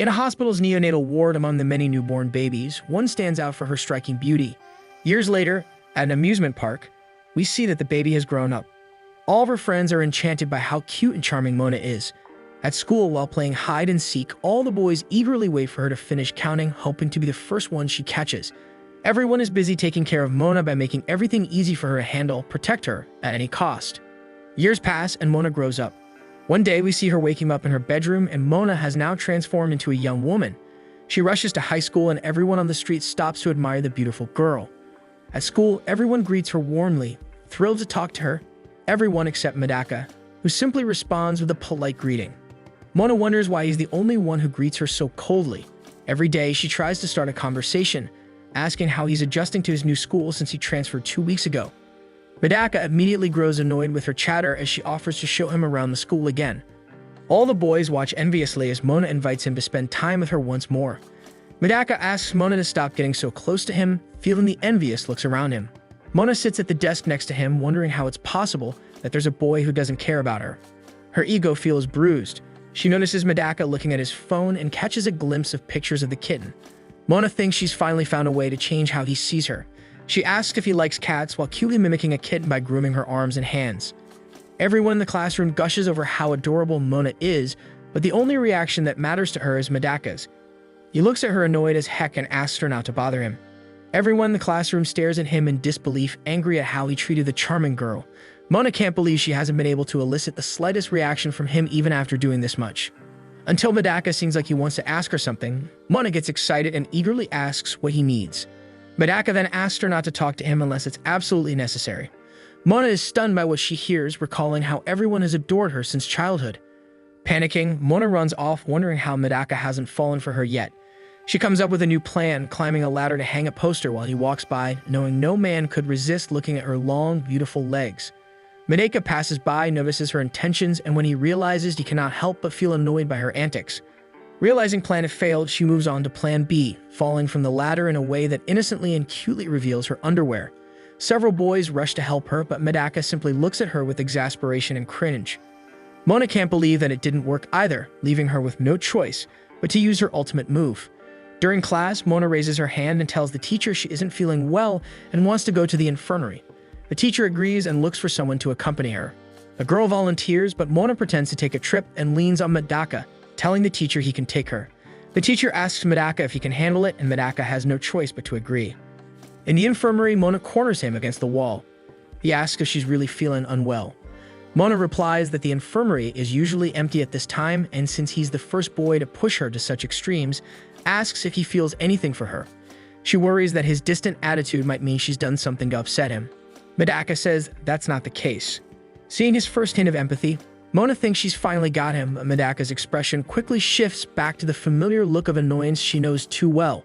In a hospital's neonatal ward among the many newborn babies, one stands out for her striking beauty. Years later, at an amusement park, we see that the baby has grown up. All of her friends are enchanted by how cute and charming Mona is. At school, while playing hide and seek, all the boys eagerly wait for her to finish counting, hoping to be the first one she catches. Everyone is busy taking care of Mona by making everything easy for her to handle, protect her at any cost. Years pass and Mona grows up. One day, we see her waking up in her bedroom, and Mona has now transformed into a young woman. She rushes to high school, and everyone on the street stops to admire the beautiful girl. At school, everyone greets her warmly, thrilled to talk to her. Everyone except Medaka, who simply responds with a polite greeting. Mona wonders why he's the only one who greets her so coldly. Every day, she tries to start a conversation, asking how he's adjusting to his new school since he transferred 2 weeks ago. Medaka immediately grows annoyed with her chatter as she offers to show him around the school again. All the boys watch enviously as Mona invites him to spend time with her once more. Medaka asks Mona to stop getting so close to him, feeling the envious looks around him. Mona sits at the desk next to him, wondering how it's possible that there's a boy who doesn't care about her. Her ego feels bruised. She notices Medaka looking at his phone and catches a glimpse of pictures of the kitten. Mona thinks she's finally found a way to change how he sees her. She asks if he likes cats while cutely mimicking a kitten by grooming her arms and hands. Everyone in the classroom gushes over how adorable Mona is, but the only reaction that matters to her is Medaka's. He looks at her annoyed as heck and asks her not to bother him. Everyone in the classroom stares at him in disbelief, angry at how he treated the charming girl. Mona can't believe she hasn't been able to elicit the slightest reaction from him even after doing this much. Until Medaka seems like he wants to ask her something, Mona gets excited and eagerly asks what he needs. Medaka then asks her not to talk to him unless it's absolutely necessary. Mona is stunned by what she hears, recalling how everyone has adored her since childhood. Panicking, Mona runs off, wondering how Medaka hasn't fallen for her yet. She comes up with a new plan, climbing a ladder to hang a poster while he walks by, knowing no man could resist looking at her long, beautiful legs. Medaka passes by, notices her intentions, and when he realizes he cannot help but feel annoyed by her antics. Realizing plan F failed, she moves on to plan B, falling from the ladder in a way that innocently and cutely reveals her underwear. Several boys rush to help her, but Medaka simply looks at her with exasperation and cringe. Mona can't believe that it didn't work either, leaving her with no choice but to use her ultimate move. During class, Mona raises her hand and tells the teacher she isn't feeling well and wants to go to the infirmary. The teacher agrees and looks for someone to accompany her. The girl volunteers, but Mona pretends to take a trip and leans on Medaka, telling the teacher he can take her. The teacher asks Medaka if he can handle it, and Medaka has no choice but to agree. In the infirmary, Mona corners him against the wall. He asks if she's really feeling unwell. Mona replies that the infirmary is usually empty at this time, and since he's the first boy to push her to such extremes, asks if he feels anything for her. She worries that his distant attitude might mean she's done something to upset him. Medaka says that's not the case. Seeing his first hint of empathy, Mona thinks she's finally got him, but Medaka's expression quickly shifts back to the familiar look of annoyance she knows too well.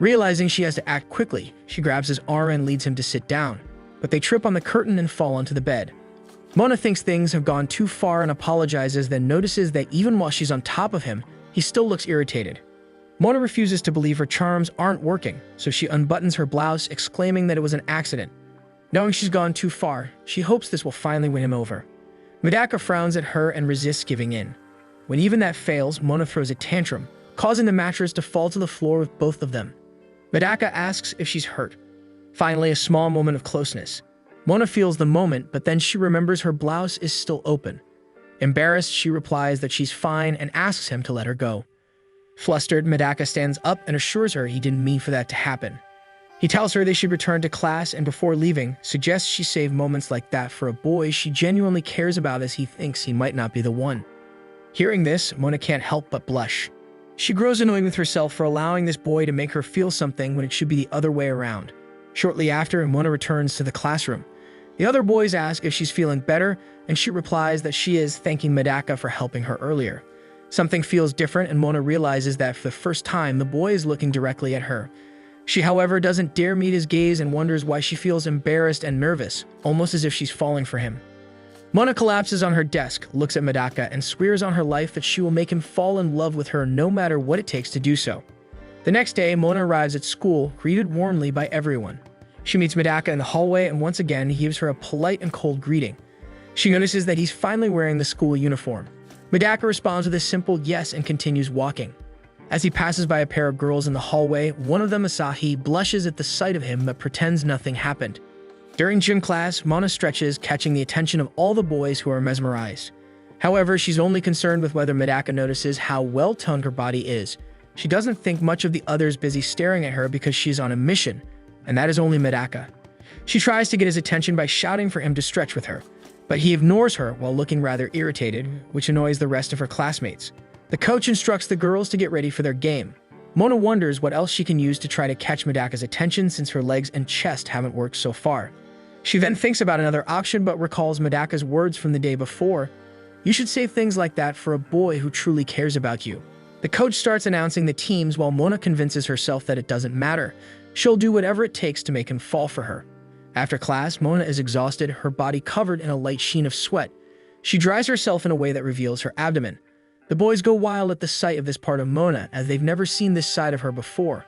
Realizing she has to act quickly, she grabs his arm and leads him to sit down, but they trip on the curtain and fall onto the bed. Mona thinks things have gone too far and apologizes, then notices that even while she's on top of him, he still looks irritated. Mona refuses to believe her charms aren't working, so she unbuttons her blouse, exclaiming that it was an accident. Knowing she's gone too far, she hopes this will finally win him over. Medaka frowns at her and resists giving in. When even that fails, Mona throws a tantrum, causing the mattress to fall to the floor with both of them. Medaka asks if she's hurt. Finally, a small moment of closeness. Mona feels the moment, but then she remembers her blouse is still open. Embarrassed, she replies that she's fine and asks him to let her go. Flustered, Medaka stands up and assures her he didn't mean for that to happen. He tells her they should return to class and before leaving, suggests she save moments like that for a boy she genuinely cares about as he thinks he might not be the one. Hearing this, Mona can't help but blush. She grows annoyed with herself for allowing this boy to make her feel something when it should be the other way around. Shortly after, Mona returns to the classroom. The other boys ask if she's feeling better, and she replies that she is, thanking Medaka for helping her earlier. Something feels different, and Mona realizes that for the first time, the boy is looking directly at her. She, however, doesn't dare meet his gaze and wonders why she feels embarrassed and nervous, almost as if she's falling for him. Mona collapses on her desk, looks at Medaka, and swears on her life that she will make him fall in love with her no matter what it takes to do so. The next day, Mona arrives at school, greeted warmly by everyone. She meets Medaka in the hallway, and once again, he gives her a polite and cold greeting. She notices that he's finally wearing the school uniform. Medaka responds with a simple yes and continues walking. As he passes by a pair of girls in the hallway, one of them, Asahi, blushes at the sight of him but pretends nothing happened. During gym class, Mona stretches, catching the attention of all the boys who are mesmerized. However, she's only concerned with whether Medaka notices how well-toned her body is. She doesn't think much of the others busy staring at her because she's on a mission, and that is only Medaka. She tries to get his attention by shouting for him to stretch with her, but he ignores her while looking rather irritated, which annoys the rest of her classmates. The coach instructs the girls to get ready for their game. Mona wonders what else she can use to try to catch Medaka's attention since her legs and chest haven't worked so far. She then thinks about another option but recalls Medaka's words from the day before. You should say things like that for a boy who truly cares about you. The coach starts announcing the teams while Mona convinces herself that it doesn't matter. She'll do whatever it takes to make him fall for her. After class, Mona is exhausted, her body covered in a light sheen of sweat. She dries herself in a way that reveals her abdomen. The boys go wild at the sight of this part of Mona, as they've never seen this side of her before.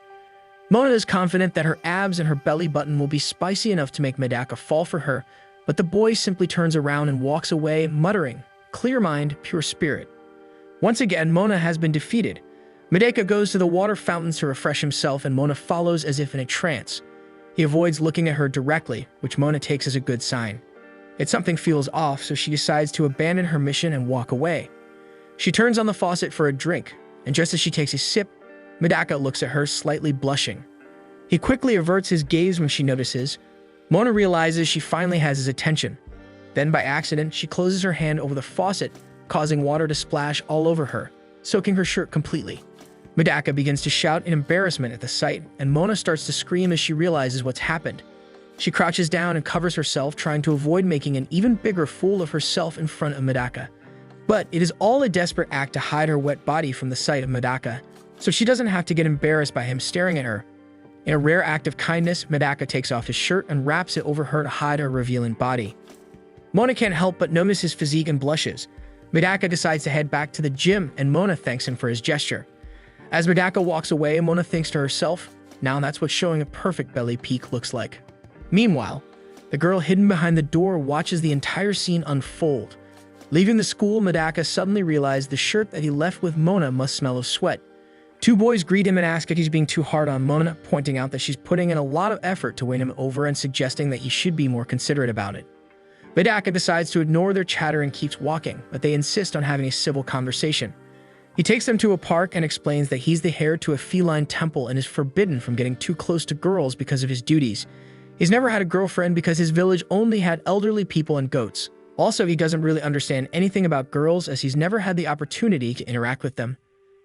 Mona is confident that her abs and her belly button will be spicy enough to make Medaka fall for her, but the boy simply turns around and walks away, muttering, "Clear mind, pure spirit." Once again, Mona has been defeated. Medaka goes to the water fountains to refresh himself, and Mona follows as if in a trance. He avoids looking at her directly, which Mona takes as a good sign. Yet something feels off, so she decides to abandon her mission and walk away. She turns on the faucet for a drink, and just as she takes a sip, Medaka looks at her, slightly blushing. He quickly averts his gaze when she notices. Mona realizes she finally has his attention. Then, by accident, she closes her hand over the faucet, causing water to splash all over her, soaking her shirt completely. Medaka begins to shout in embarrassment at the sight, and Mona starts to scream as she realizes what's happened. She crouches down and covers herself, trying to avoid making an even bigger fool of herself in front of Medaka. But it is all a desperate act to hide her wet body from the sight of Medaka, so she doesn't have to get embarrassed by him staring at her. In a rare act of kindness, Medaka takes off his shirt and wraps it over her to hide her revealing body. Mona can't help but notice his physique and blushes. Medaka decides to head back to the gym, and Mona thanks him for his gesture. As Medaka walks away, Mona thinks to herself, now that's what showing a perfect belly peak looks like. Meanwhile, the girl hidden behind the door watches the entire scene unfold. Leaving the school, Medaka suddenly realized the shirt that he left with Mona must smell of sweat. Two boys greet him and ask if he's being too hard on Mona, pointing out that she's putting in a lot of effort to win him over and suggesting that he should be more considerate about it. Medaka decides to ignore their chatter and keeps walking, but they insist on having a civil conversation. He takes them to a park and explains that he's the heir to a feline temple and is forbidden from getting too close to girls because of his duties. He's never had a girlfriend because his village only had elderly people and goats. Also, he doesn't really understand anything about girls as he's never had the opportunity to interact with them.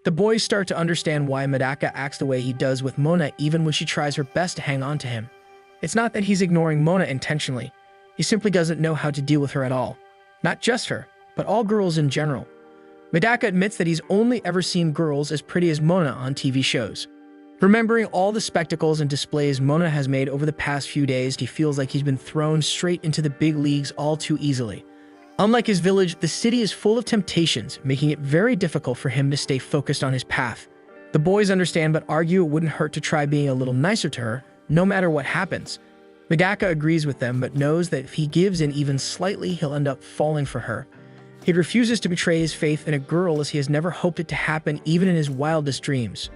The boys start to understand why Medaka acts the way he does with Mona even when she tries her best to hang on to him. It's not that he's ignoring Mona intentionally. He simply doesn't know how to deal with her at all. Not just her, but all girls in general. Medaka admits that he's only ever seen girls as pretty as Mona on TV shows. Remembering all the spectacles and displays Mona has made over the past few days, he feels like he's been thrown straight into the big leagues all too easily. Unlike his village, the city is full of temptations, making it very difficult for him to stay focused on his path. The boys understand but argue it wouldn't hurt to try being a little nicer to her, no matter what happens. Medaka agrees with them but knows that if he gives in even slightly, he'll end up falling for her. He refuses to betray his faith in a girl as he has never hoped it to happen even in his wildest dreams.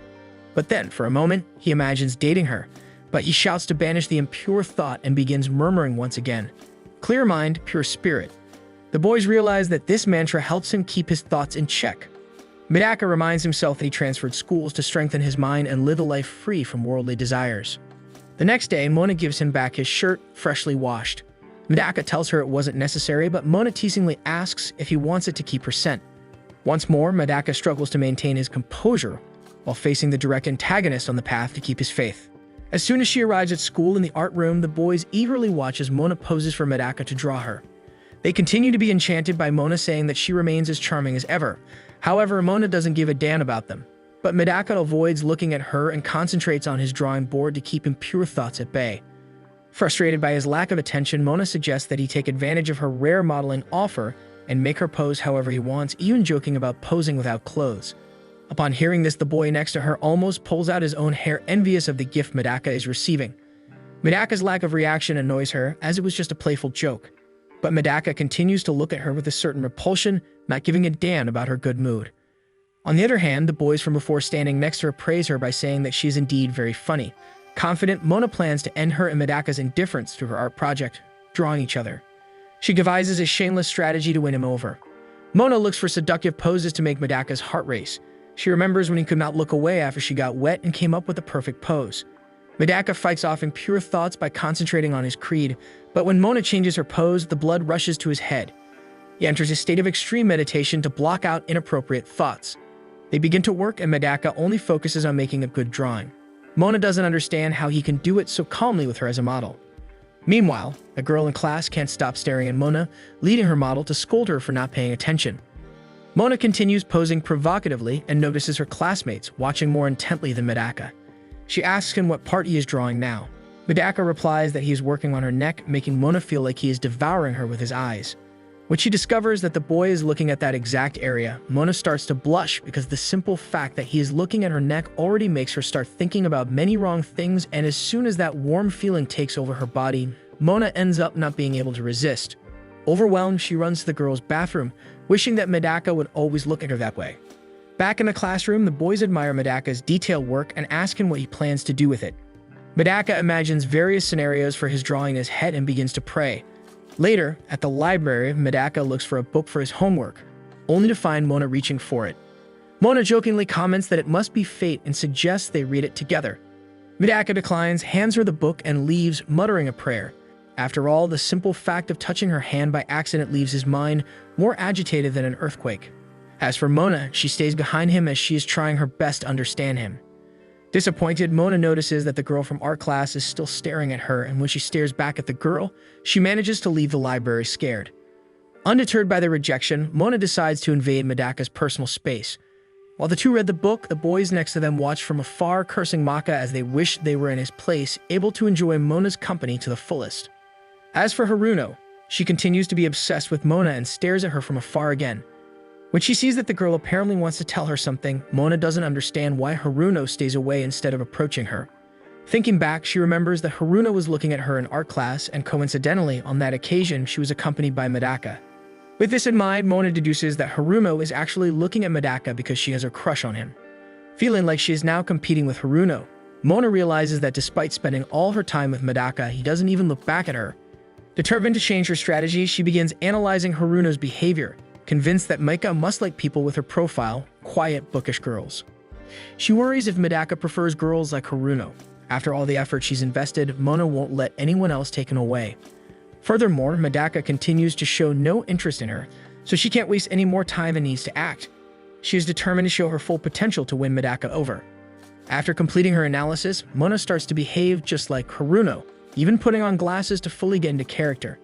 But then, for a moment, he imagines dating her, but he shouts to banish the impure thought and begins murmuring once again, "Clear mind, pure spirit." The boys realize that this mantra helps him keep his thoughts in check. Medaka reminds himself that he transferred schools to strengthen his mind and live a life free from worldly desires. The next day, Mona gives him back his shirt, freshly washed. Medaka tells her it wasn't necessary, but Mona teasingly asks if he wants it to keep her scent. Once more, Medaka struggles to maintain his composure while facing the direct antagonist on the path to keep his faith. As soon as she arrives at school in the art room, the boys eagerly watch as Mona poses for Medaka to draw her. They continue to be enchanted by Mona, saying that she remains as charming as ever. However, Mona doesn't give a damn about them. But Medaka avoids looking at her and concentrates on his drawing board to keep impure thoughts at bay. Frustrated by his lack of attention, Mona suggests that he take advantage of her rare modeling offer and make her pose however he wants, even joking about posing without clothes. Upon hearing this, the boy next to her almost pulls out his own hair, envious of the gift Medaka is receiving. Medaka's lack of reaction annoys her, as it was just a playful joke. But Medaka continues to look at her with a certain repulsion, not giving a damn about her good mood. On the other hand, the boys from before standing next to her praise her by saying that she is indeed very funny. Confident, Mona plans to end her and Medaka's indifference through her art project, drawing each other. She devises a shameless strategy to win him over. Mona looks for seductive poses to make Medaka's heart race. She remembers when he could not look away after she got wet and came up with the perfect pose. Medaka fights off impure thoughts by concentrating on his creed, but when Mona changes her pose, the blood rushes to his head. He enters a state of extreme meditation to block out inappropriate thoughts. They begin to work and Medaka only focuses on making a good drawing. Mona doesn't understand how he can do it so calmly with her as a model. Meanwhile, a girl in class can't stop staring at Mona, leading her model to scold her for not paying attention. Mona continues posing provocatively and notices her classmates watching more intently than Medaka. She asks him what part he is drawing now. Medaka replies that he is working on her neck, making Mona feel like he is devouring her with his eyes. When she discovers that the boy is looking at that exact area, Mona starts to blush because the simple fact that he is looking at her neck already makes her start thinking about many wrong things, and as soon as that warm feeling takes over her body, Mona ends up not being able to resist. Overwhelmed, she runs to the girls' bathroom, wishing that Medaka would always look at her that way. Back in the classroom, the boys admire Medaka's detailed work and ask him what he plans to do with it. Medaka imagines various scenarios for his drawing in his head and begins to pray. Later, at the library, Medaka looks for a book for his homework, only to find Mona reaching for it. Mona jokingly comments that it must be fate and suggests they read it together. Medaka declines, hands her the book, and leaves, muttering a prayer. After all, the simple fact of touching her hand by accident leaves his mind more agitated than an earthquake. As for Mona, she stays behind him as she is trying her best to understand him. Disappointed, Mona notices that the girl from art class is still staring at her, and when she stares back at the girl, she manages to leave the library scared. Undeterred by the rejection, Mona decides to invade Medaka's personal space. While the two read the book, the boys next to them watched from afar, cursing Maka as they wished they were in his place, able to enjoy Mona's company to the fullest. As for Haruno, she continues to be obsessed with Mona and stares at her from afar again. When she sees that the girl apparently wants to tell her something, Mona doesn't understand why Haruno stays away instead of approaching her. Thinking back, she remembers that Haruno was looking at her in art class, and coincidentally, on that occasion, she was accompanied by Medaka. With this in mind, Mona deduces that Haruno is actually looking at Medaka because she has a crush on him. Feeling like she is now competing with Haruno, Mona realizes that despite spending all her time with Medaka, he doesn't even look back at her. Determined to change her strategy, she begins analyzing Haruno's behavior, convinced that Mika must like people with her profile, quiet, bookish girls. She worries if Medaka prefers girls like Haruno. After all the effort she's invested, Mona won't let anyone else take him away. Furthermore, Medaka continues to show no interest in her, so she can't waste any more time and needs to act. She is determined to show her full potential to win Medaka over. After completing her analysis, Mona starts to behave just like Haruno, even putting on glasses to fully get into character.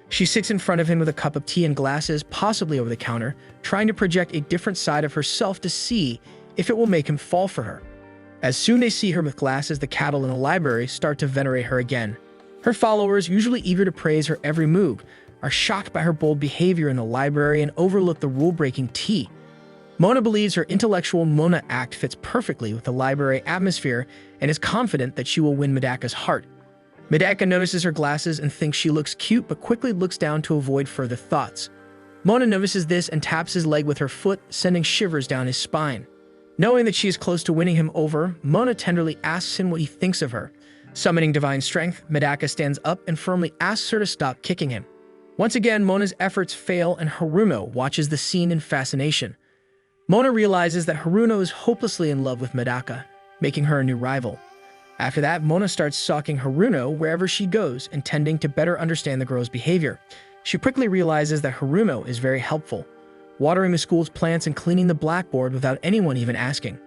She sits in front of him with a cup of tea and glasses, possibly over the counter, trying to project a different side of herself to see if it will make him fall for her. As soon as they see her with glasses, the cattle in the library start to venerate her again. Her followers, usually eager to praise her every move, are shocked by her bold behavior in the library and overlook the rule-breaking tea. Mona believes her intellectual Mona act fits perfectly with the library atmosphere and is confident that she will win Medaka's heart. Medaka notices her glasses and thinks she looks cute, but quickly looks down to avoid further thoughts. Mona notices this and taps his leg with her foot, sending shivers down his spine. Knowing that she is close to winning him over, Mona tenderly asks him what he thinks of her. Summoning divine strength, Medaka stands up and firmly asks her to stop kicking him. Once again, Mona's efforts fail and Haruno watches the scene in fascination. Mona realizes that Haruno is hopelessly in love with Medaka, making her a new rival. After that, Mona starts stalking Haruno wherever she goes, intending to better understand the girl's behavior. She quickly realizes that Haruno is very helpful, watering the school's plants and cleaning the blackboard without anyone even asking.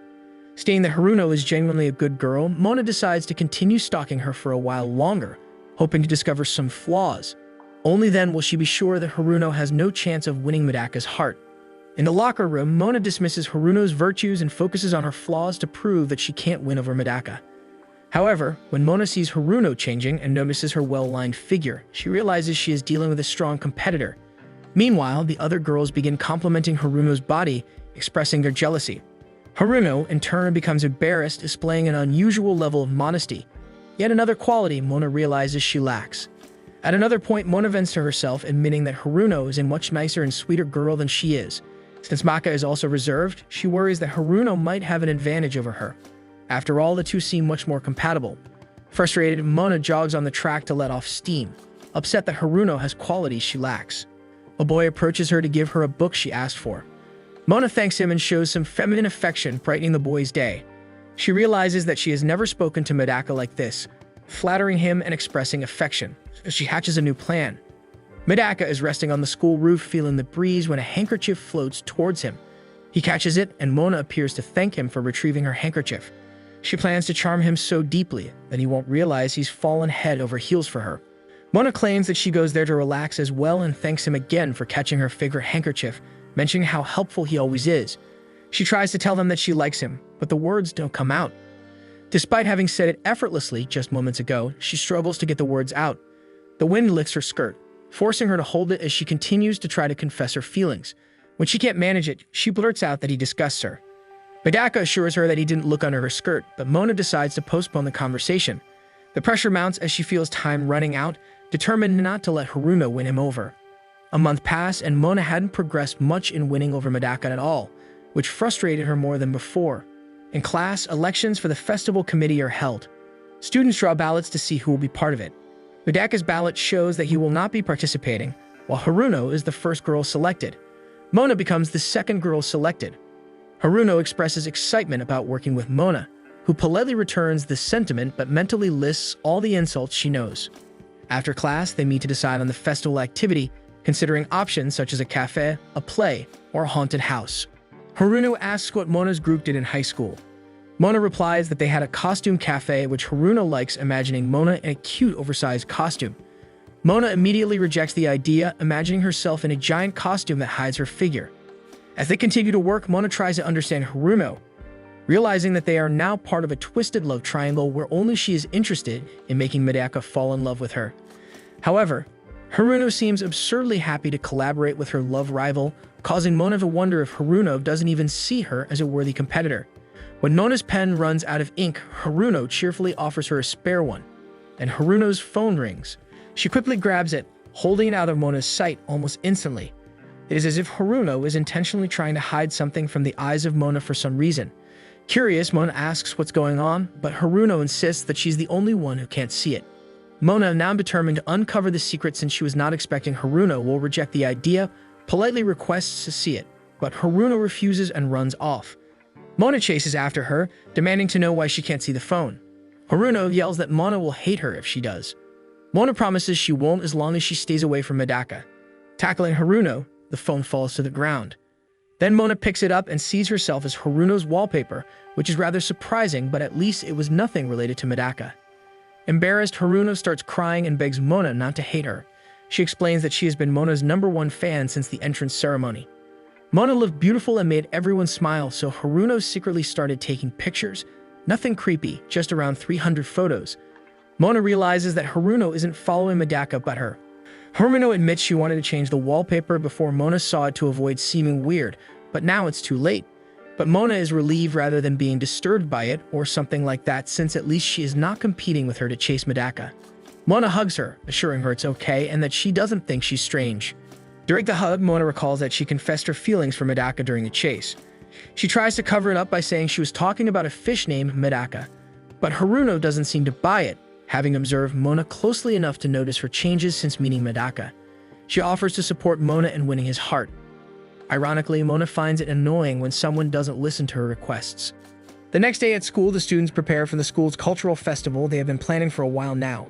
Seeing that Haruno is genuinely a good girl, Mona decides to continue stalking her for a while longer, hoping to discover some flaws. Only then will she be sure that Haruno has no chance of winning Medaka's heart. In the locker room, Mona dismisses Haruno's virtues and focuses on her flaws to prove that she can't win over Medaka. However, when Mona sees Haruno changing and notices her well-lined figure, she realizes she is dealing with a strong competitor. Meanwhile, the other girls begin complimenting Haruno's body, expressing their jealousy. Haruno, in turn, becomes embarrassed, displaying an unusual level of modesty, yet another quality Mona realizes she lacks. At another point, Mona vents to herself, admitting that Haruno is a much nicer and sweeter girl than she is. Since Maka is also reserved, she worries that Haruno might have an advantage over her. After all, the two seem much more compatible. Frustrated, Mona jogs on the track to let off steam, upset that Haruno has qualities she lacks. A boy approaches her to give her a book she asked for. Mona thanks him and shows some feminine affection, brightening the boy's day. She realizes that she has never spoken to Medaka like this, flattering him and expressing affection. She hatches a new plan. Medaka is resting on the school roof, feeling the breeze when a handkerchief floats towards him. He catches it, and Mona appears to thank him for retrieving her handkerchief. She plans to charm him so deeply that he won't realize he's fallen head over heels for her. Mona claims that she goes there to relax as well and thanks him again for catching her favorite handkerchief, mentioning how helpful he always is. She tries to tell them that she likes him, but the words don't come out. Despite having said it effortlessly just moments ago, she struggles to get the words out. The wind lifts her skirt, forcing her to hold it as she continues to try to confess her feelings. When she can't manage it, she blurts out that he disgusts her. Medaka assures her that he didn't look under her skirt, but Mona decides to postpone the conversation. The pressure mounts as she feels time running out, determined not to let Haruno win him over. A month passed, and Mona hadn't progressed much in winning over Medaka at all, which frustrated her more than before. In class, elections for the festival committee are held. Students draw ballots to see who will be part of it. Medaka's ballot shows that he will not be participating, while Haruno is the first girl selected. Mona becomes the second girl selected. Haruno expresses excitement about working with Mona, who politely returns this sentiment but mentally lists all the insults she knows. After class, they meet to decide on the festival activity, considering options such as a cafe, a play, or a haunted house. Haruno asks what Mona's group did in high school. Mona replies that they had a costume cafe, which Haruno likes, imagining Mona in a cute, oversized costume. Mona immediately rejects the idea, imagining herself in a giant costume that hides her figure. As they continue to work, Mona tries to understand Haruno, realizing that they are now part of a twisted love triangle where only she is interested in making Medaka fall in love with her. However, Haruno seems absurdly happy to collaborate with her love rival, causing Mona to wonder if Haruno doesn't even see her as a worthy competitor. When Mona's pen runs out of ink, Haruno cheerfully offers her a spare one, and Haruno's phone rings. She quickly grabs it, holding it out of Mona's sight almost instantly. It is as if Haruno is intentionally trying to hide something from the eyes of Mona for some reason. Curious, Mona asks what's going on, but Haruno insists that she's the only one who can't see it. Mona, now determined to uncover the secret since she was not expecting Haruno, will reject the idea, politely requests to see it, but Haruno refuses and runs off. Mona chases after her, demanding to know why she can't see the phone. Haruno yells that Mona will hate her if she does. Mona promises she won't as long as she stays away from Medaka. Tackling Haruno, the phone falls to the ground. Then Mona picks it up and sees herself as Haruno's wallpaper, which is rather surprising, but at least it was nothing related to Medaka. Embarrassed, Haruno starts crying and begs Mona not to hate her. She explains that she has been Mona's #1 fan since the entrance ceremony. Mona looked beautiful and made everyone smile, so Haruno secretly started taking pictures. Nothing creepy, just around 300 photos. Mona realizes that Haruno isn't following Medaka but her. Haruno admits she wanted to change the wallpaper before Mona saw it to avoid seeming weird, but now it's too late. But Mona is relieved rather than being disturbed by it or something like that, since at least she is not competing with her to chase Medaka. Mona hugs her, assuring her it's okay and that she doesn't think she's strange. During the hug, Mona recalls that she confessed her feelings for Medaka during the chase. She tries to cover it up by saying she was talking about a fish named Medaka, but Haruno doesn't seem to buy it, having observed Mona closely enough to notice her changes since meeting Medaka. She offers to support Mona in winning his heart. Ironically, Mona finds it annoying when someone doesn't listen to her requests. The next day at school, the students prepare for the school's cultural festival they have been planning for a while now.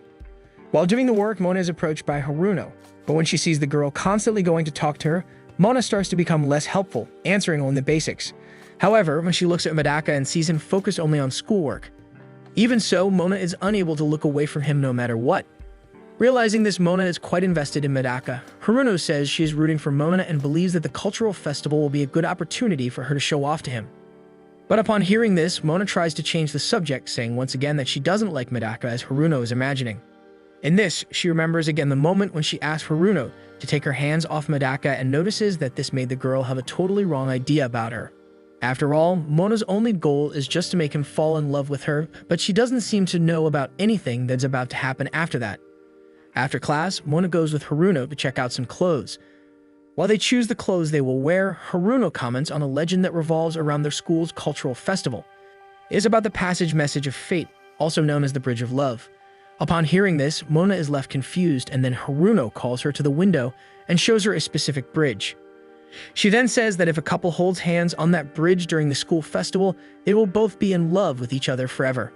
While doing the work, Mona is approached by Haruno, but when she sees the girl constantly going to talk to her, Mona starts to become less helpful, answering only the basics. However, when she looks at Medaka and sees him focused only on schoolwork, even so, Mona is unable to look away from him no matter what. Realizing this, Mona is quite invested in Medaka. Haruno says she is rooting for Mona and believes that the cultural festival will be a good opportunity for her to show off to him. But upon hearing this, Mona tries to change the subject, saying once again that she doesn't like Medaka as Haruno is imagining. In this, she remembers again the moment when she asked Haruno to take her hands off Medaka and notices that this made the girl have a totally wrong idea about her. After all, Mona's only goal is just to make him fall in love with her, but she doesn't seem to know about anything that's about to happen after that. After class, Mona goes with Haruno to check out some clothes. While they choose the clothes they will wear, Haruno comments on a legend that revolves around their school's cultural festival. It is about the passage message of fate, also known as the Bridge of Love. Upon hearing this, Mona is left confused, and then Haruno calls her to the window and shows her a specific bridge. She then says that if a couple holds hands on that bridge during the school festival, they will both be in love with each other forever.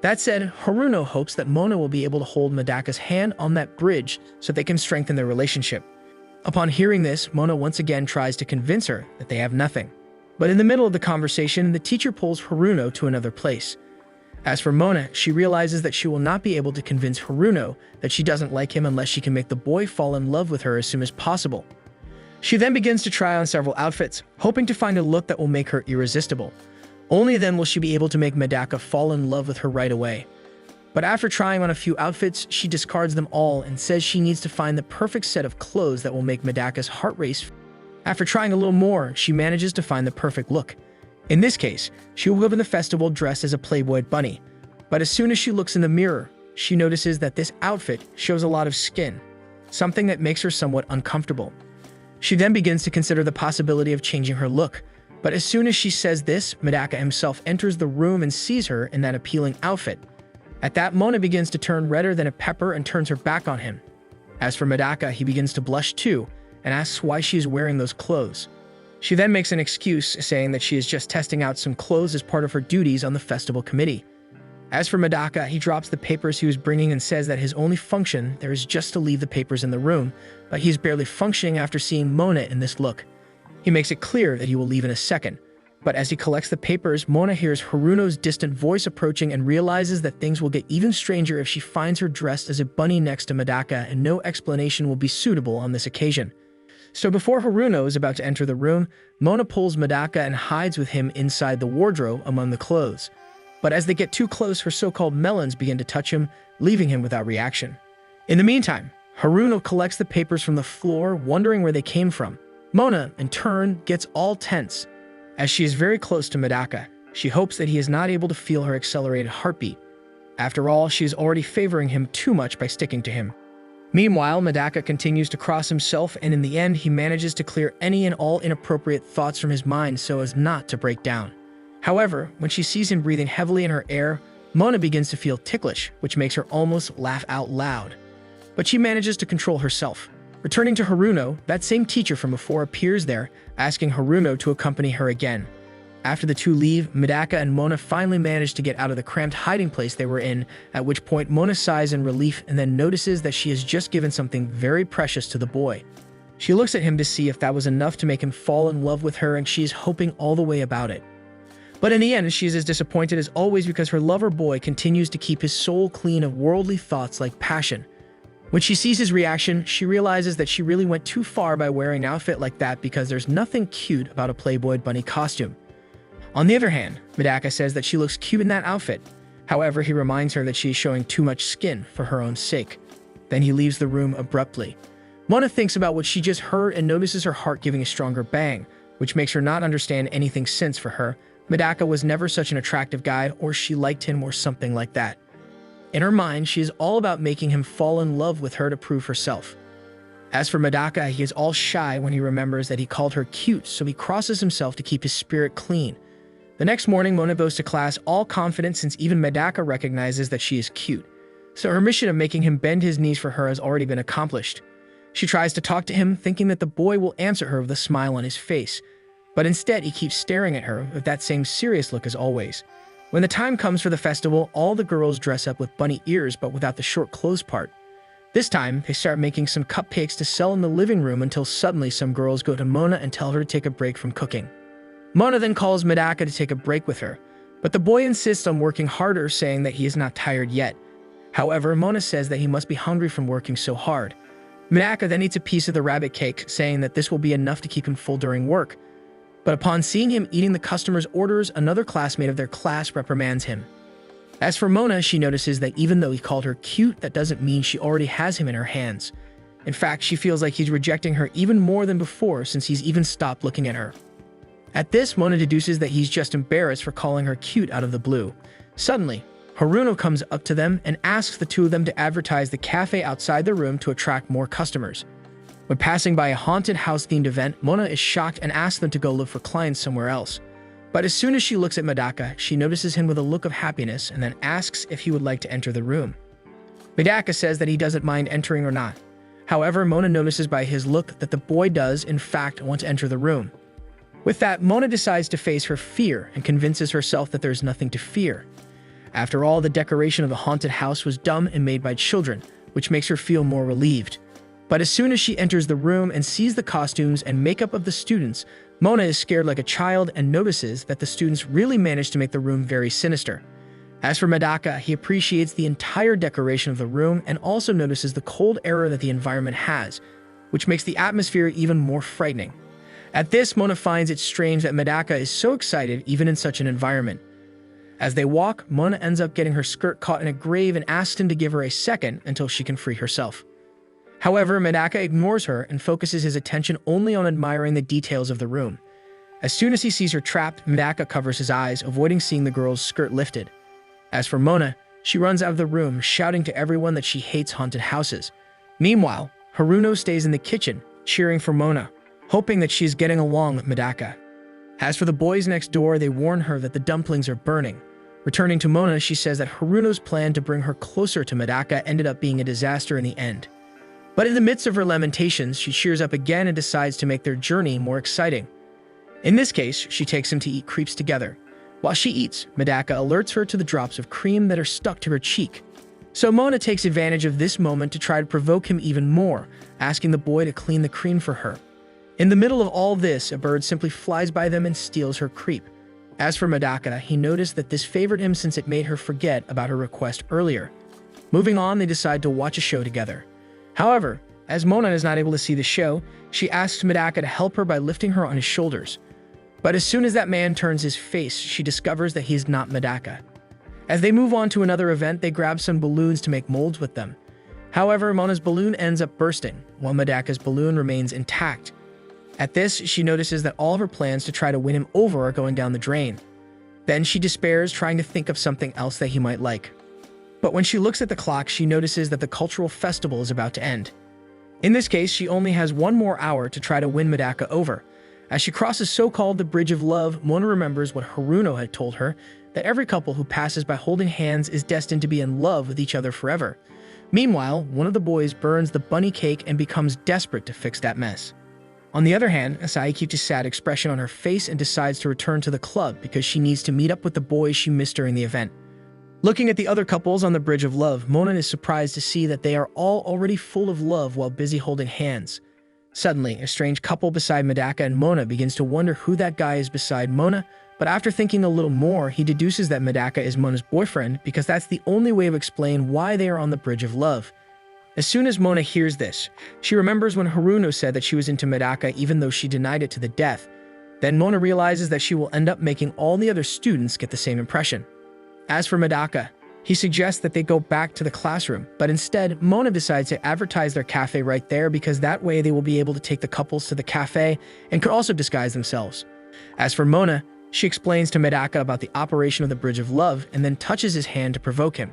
That said, Haruno hopes that Mona will be able to hold Medaka's hand on that bridge so they can strengthen their relationship. Upon hearing this, Mona once again tries to convince her that they have nothing. But in the middle of the conversation, the teacher pulls Haruno to another place. As for Mona, she realizes that she will not be able to convince Haruno that she doesn't like him unless she can make the boy fall in love with her as soon as possible. She then begins to try on several outfits, hoping to find a look that will make her irresistible. Only then will she be able to make Medaka fall in love with her right away. But after trying on a few outfits, she discards them all and says she needs to find the perfect set of clothes that will make Medaka's heart race. After trying a little more, she manages to find the perfect look. In this case, she will go to the festival dressed as a Playboy bunny. But as soon as she looks in the mirror, she notices that this outfit shows a lot of skin, something that makes her somewhat uncomfortable. She then begins to consider the possibility of changing her look. But as soon as she says this, Medaka himself enters the room and sees her in that appealing outfit. At that, Mona begins to turn redder than a pepper and turns her back on him. As for Medaka, he begins to blush too and asks why she is wearing those clothes. She then makes an excuse, saying that she is just testing out some clothes as part of her duties on the festival committee. As for Medaka, he drops the papers he was bringing and says that his only function there is just to leave the papers in the room, but he's barely functioning after seeing Mona in this look. He makes it clear that he will leave in a second, but as he collects the papers, Mona hears Haruno's distant voice approaching and realizes that things will get even stranger if she finds her dressed as a bunny next to Medaka, and no explanation will be suitable on this occasion. So before Haruno is about to enter the room, Mona pulls Medaka and hides with him inside the wardrobe among the clothes. But as they get too close, her so-called melons begin to touch him, leaving him without reaction. In the meantime, Haruno collects the papers from the floor, wondering where they came from. Mona, in turn, gets all tense. As she is very close to Medaka, she hopes that he is not able to feel her accelerated heartbeat. After all, she is already favoring him too much by sticking to him. Meanwhile, Medaka continues to cross himself, and in the end, he manages to clear any and all inappropriate thoughts from his mind so as not to break down. However, when she sees him breathing heavily in her air, Mona begins to feel ticklish, which makes her almost laugh out loud. But she manages to control herself. Returning to Haruno, that same teacher from before appears there, asking Haruno to accompany her again. After the two leave, Medaka and Mona finally manage to get out of the cramped hiding place they were in, at which point Mona sighs in relief and then notices that she has just given something very precious to the boy. She looks at him to see if that was enough to make him fall in love with her, and she is hoping all the way about it. But in the end, she is as disappointed as always because her lover boy continues to keep his soul clean of worldly thoughts like passion. When she sees his reaction, she realizes that she really went too far by wearing an outfit like that because there's nothing cute about a Playboy bunny costume. On the other hand, Medaka says that she looks cute in that outfit. However, he reminds her that she is showing too much skin for her own sake. Then he leaves the room abruptly. Mona thinks about what she just heard and notices her heart giving a stronger bang, which makes her not understand anything since for her Medaka was never such an attractive guy, or she liked him or something like that. In her mind, she is all about making him fall in love with her to prove herself. As for Medaka, he is all shy when he remembers that he called her cute, so he crosses himself to keep his spirit clean. The next morning, Mona goes to class all confident since even Medaka recognizes that she is cute. So her mission of making him bend his knees for her has already been accomplished. She tries to talk to him, thinking that the boy will answer her with a smile on his face. But instead, he keeps staring at her with that same serious look as always. When the time comes for the festival, all the girls dress up with bunny ears but without the short clothes part. This time, they start making some cupcakes to sell in the living room until suddenly some girls go to Mona and tell her to take a break from cooking. Mona then calls Medaka to take a break with her, but the boy insists on working harder, saying that he is not tired yet. However, Mona says that he must be hungry from working so hard. Medaka then eats a piece of the rabbit cake, saying that this will be enough to keep him full during work. But upon seeing him eating the customers' orders, another classmate of their class reprimands him. As for Mona, she notices that even though he called her cute, that doesn't mean she already has him in her hands. In fact, she feels like he's rejecting her even more than before since he's even stopped looking at her. At this, Mona deduces that he's just embarrassed for calling her cute out of the blue. Suddenly, Haruno comes up to them and asks the two of them to advertise the cafe outside the room to attract more customers. When passing by a haunted house-themed event, Mona is shocked and asks them to go look for clients somewhere else. But as soon as she looks at Medaka, she notices him with a look of happiness and then asks if he would like to enter the room. Medaka says that he doesn't mind entering or not. However, Mona notices by his look that the boy does, in fact, want to enter the room. With that, Mona decides to face her fear and convinces herself that there's nothing to fear. After all, the decoration of the haunted house was dumb and made by children, which makes her feel more relieved. But as soon as she enters the room and sees the costumes and makeup of the students, Mona is scared like a child and notices that the students really managed to make the room very sinister. As for Medaka, he appreciates the entire decoration of the room and also notices the cold air that the environment has, which makes the atmosphere even more frightening. At this, Mona finds it strange that Medaka is so excited even in such an environment. As they walk, Mona ends up getting her skirt caught in a grave and asks him to give her a second until she can free herself. However, Medaka ignores her and focuses his attention only on admiring the details of the room. As soon as he sees her trapped, Medaka covers his eyes, avoiding seeing the girl's skirt lifted. As for Mona, she runs out of the room, shouting to everyone that she hates haunted houses. Meanwhile, Haruno stays in the kitchen, cheering for Mona, hoping that she is getting along with Medaka. As for the boys next door, they warn her that the dumplings are burning. Returning to Mona, she says that Haruno's plan to bring her closer to Medaka ended up being a disaster in the end. But in the midst of her lamentations, she cheers up again and decides to make their journey more exciting. In this case, she takes him to eat crepes together. While she eats, Medaka alerts her to the drops of cream that are stuck to her cheek. So Mona takes advantage of this moment to try to provoke him even more, asking the boy to clean the cream for her. In the middle of all this, a bird simply flies by them and steals her crepe. As for Medaka, he noticed that this favored him since it made her forget about her request earlier. Moving on, they decide to watch a show together. However, as Mona is not able to see the show, she asks Medaka to help her by lifting her on his shoulders. But as soon as that man turns his face, she discovers that he is not Medaka. As they move on to another event, they grab some balloons to make molds with them. However, Mona's balloon ends up bursting, while Medaka's balloon remains intact. At this, she notices that all of her plans to try to win him over are going down the drain. Then she despairs, trying to think of something else that he might like. But when she looks at the clock, she notices that the cultural festival is about to end. In this case, she only has one more hour to try to win Medaka over. As she crosses so-called the Bridge of Love, Mona remembers what Haruno had told her, that every couple who passes by holding hands is destined to be in love with each other forever. Meanwhile, one of the boys burns the bunny cake and becomes desperate to fix that mess. On the other hand, Asahi keeps a sad expression on her face and decides to return to the club because she needs to meet up with the boys she missed during the event. Looking at the other couples on the Bridge of Love, Mona is surprised to see that they are all already full of love while busy holding hands. Suddenly, a strange couple beside Medaka and Mona begins to wonder who that guy is beside Mona, but after thinking a little more, he deduces that Medaka is Mona's boyfriend because that's the only way to explain why they are on the Bridge of Love. As soon as Mona hears this, she remembers when Haruno said that she was into Medaka even though she denied it to the death. Then Mona realizes that she will end up making all the other students get the same impression. As for Medaka, he suggests that they go back to the classroom, but instead, Mona decides to advertise their cafe right there because that way they will be able to take the couples to the cafe and could also disguise themselves. As for Mona, she explains to Medaka about the operation of the Bridge of Love and then touches his hand to provoke him.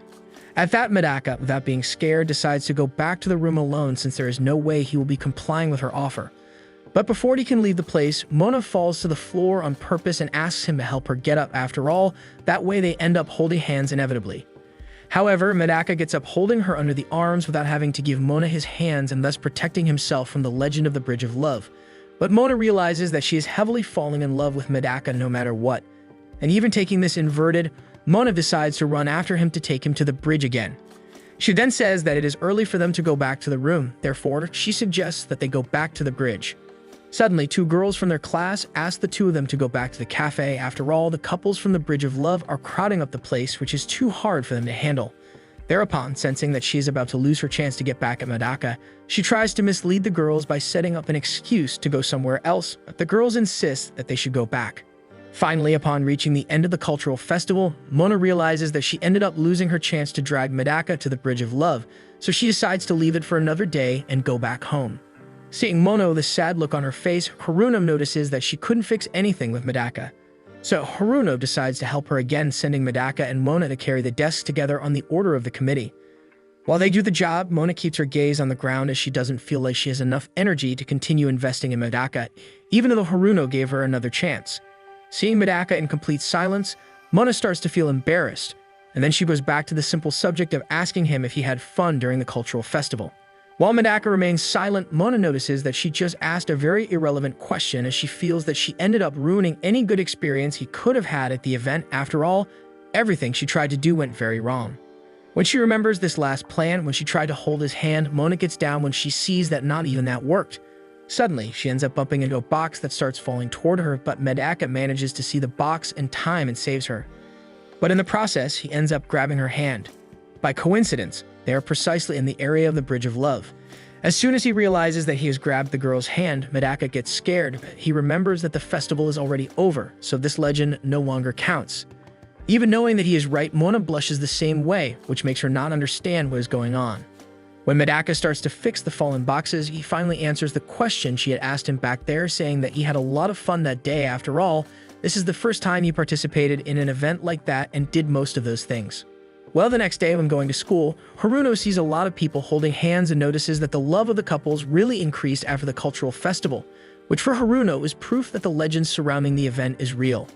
At that, Medaka, without being scared, decides to go back to the room alone since there is no way he will be complying with her offer. But before he can leave the place, Mona falls to the floor on purpose and asks him to help her get up after all. That way they end up holding hands inevitably. However, Medaka gets up holding her under the arms without having to give Mona his hands and thus protecting himself from the legend of the Bridge of Love. But Mona realizes that she is heavily falling in love with Medaka no matter what. And even taking this inverted, Mona decides to run after him to take him to the bridge again. She then says that it is early for them to go back to the room, therefore she suggests that they go back to the bridge. Suddenly, two girls from their class ask the two of them to go back to the cafe. After all, the couples from the Bridge of Love are crowding up the place, which is too hard for them to handle. Thereupon, sensing that she is about to lose her chance to get back at Medaka, she tries to mislead the girls by setting up an excuse to go somewhere else, but the girls insist that they should go back. Finally, upon reaching the end of the cultural festival, Mona realizes that she ended up losing her chance to drag Medaka to the Bridge of Love, so she decides to leave it for another day and go back home. Seeing Mona with a sad look on her face, Haruno notices that she couldn't fix anything with Medaka. So Haruno decides to help her again, sending Medaka and Mona to carry the desks together on the order of the committee. While they do the job, Mona keeps her gaze on the ground as she doesn't feel like she has enough energy to continue investing in Medaka, even though Haruno gave her another chance. Seeing Medaka in complete silence, Mona starts to feel embarrassed, and then she goes back to the simple subject of asking him if he had fun during the cultural festival. While Medaka remains silent, Mona notices that she just asked a very irrelevant question as she feels that she ended up ruining any good experience he could have had at the event. After all, everything she tried to do went very wrong. When she remembers this last plan, when she tried to hold his hand, Mona gets down when she sees that not even that worked. Suddenly, she ends up bumping into a box that starts falling toward her, but Medaka manages to see the box in time and saves her. But in the process, he ends up grabbing her hand. By coincidence, they are precisely in the area of the Bridge of Love. As soon as he realizes that he has grabbed the girl's hand, Medaka gets scared. He remembers that the festival is already over, so this legend no longer counts. Even knowing that he is right, Mona blushes the same way, which makes her not understand what is going on. When Medaka starts to fix the fallen boxes, he finally answers the question she had asked him back there, saying that he had a lot of fun that day. After all, this is the first time he participated in an event like that and did most of those things. Well, the next day when going to school, Haruno sees a lot of people holding hands and notices that the love of the couples really increased after the cultural festival, which for Haruno is proof that the legend surrounding the event is real.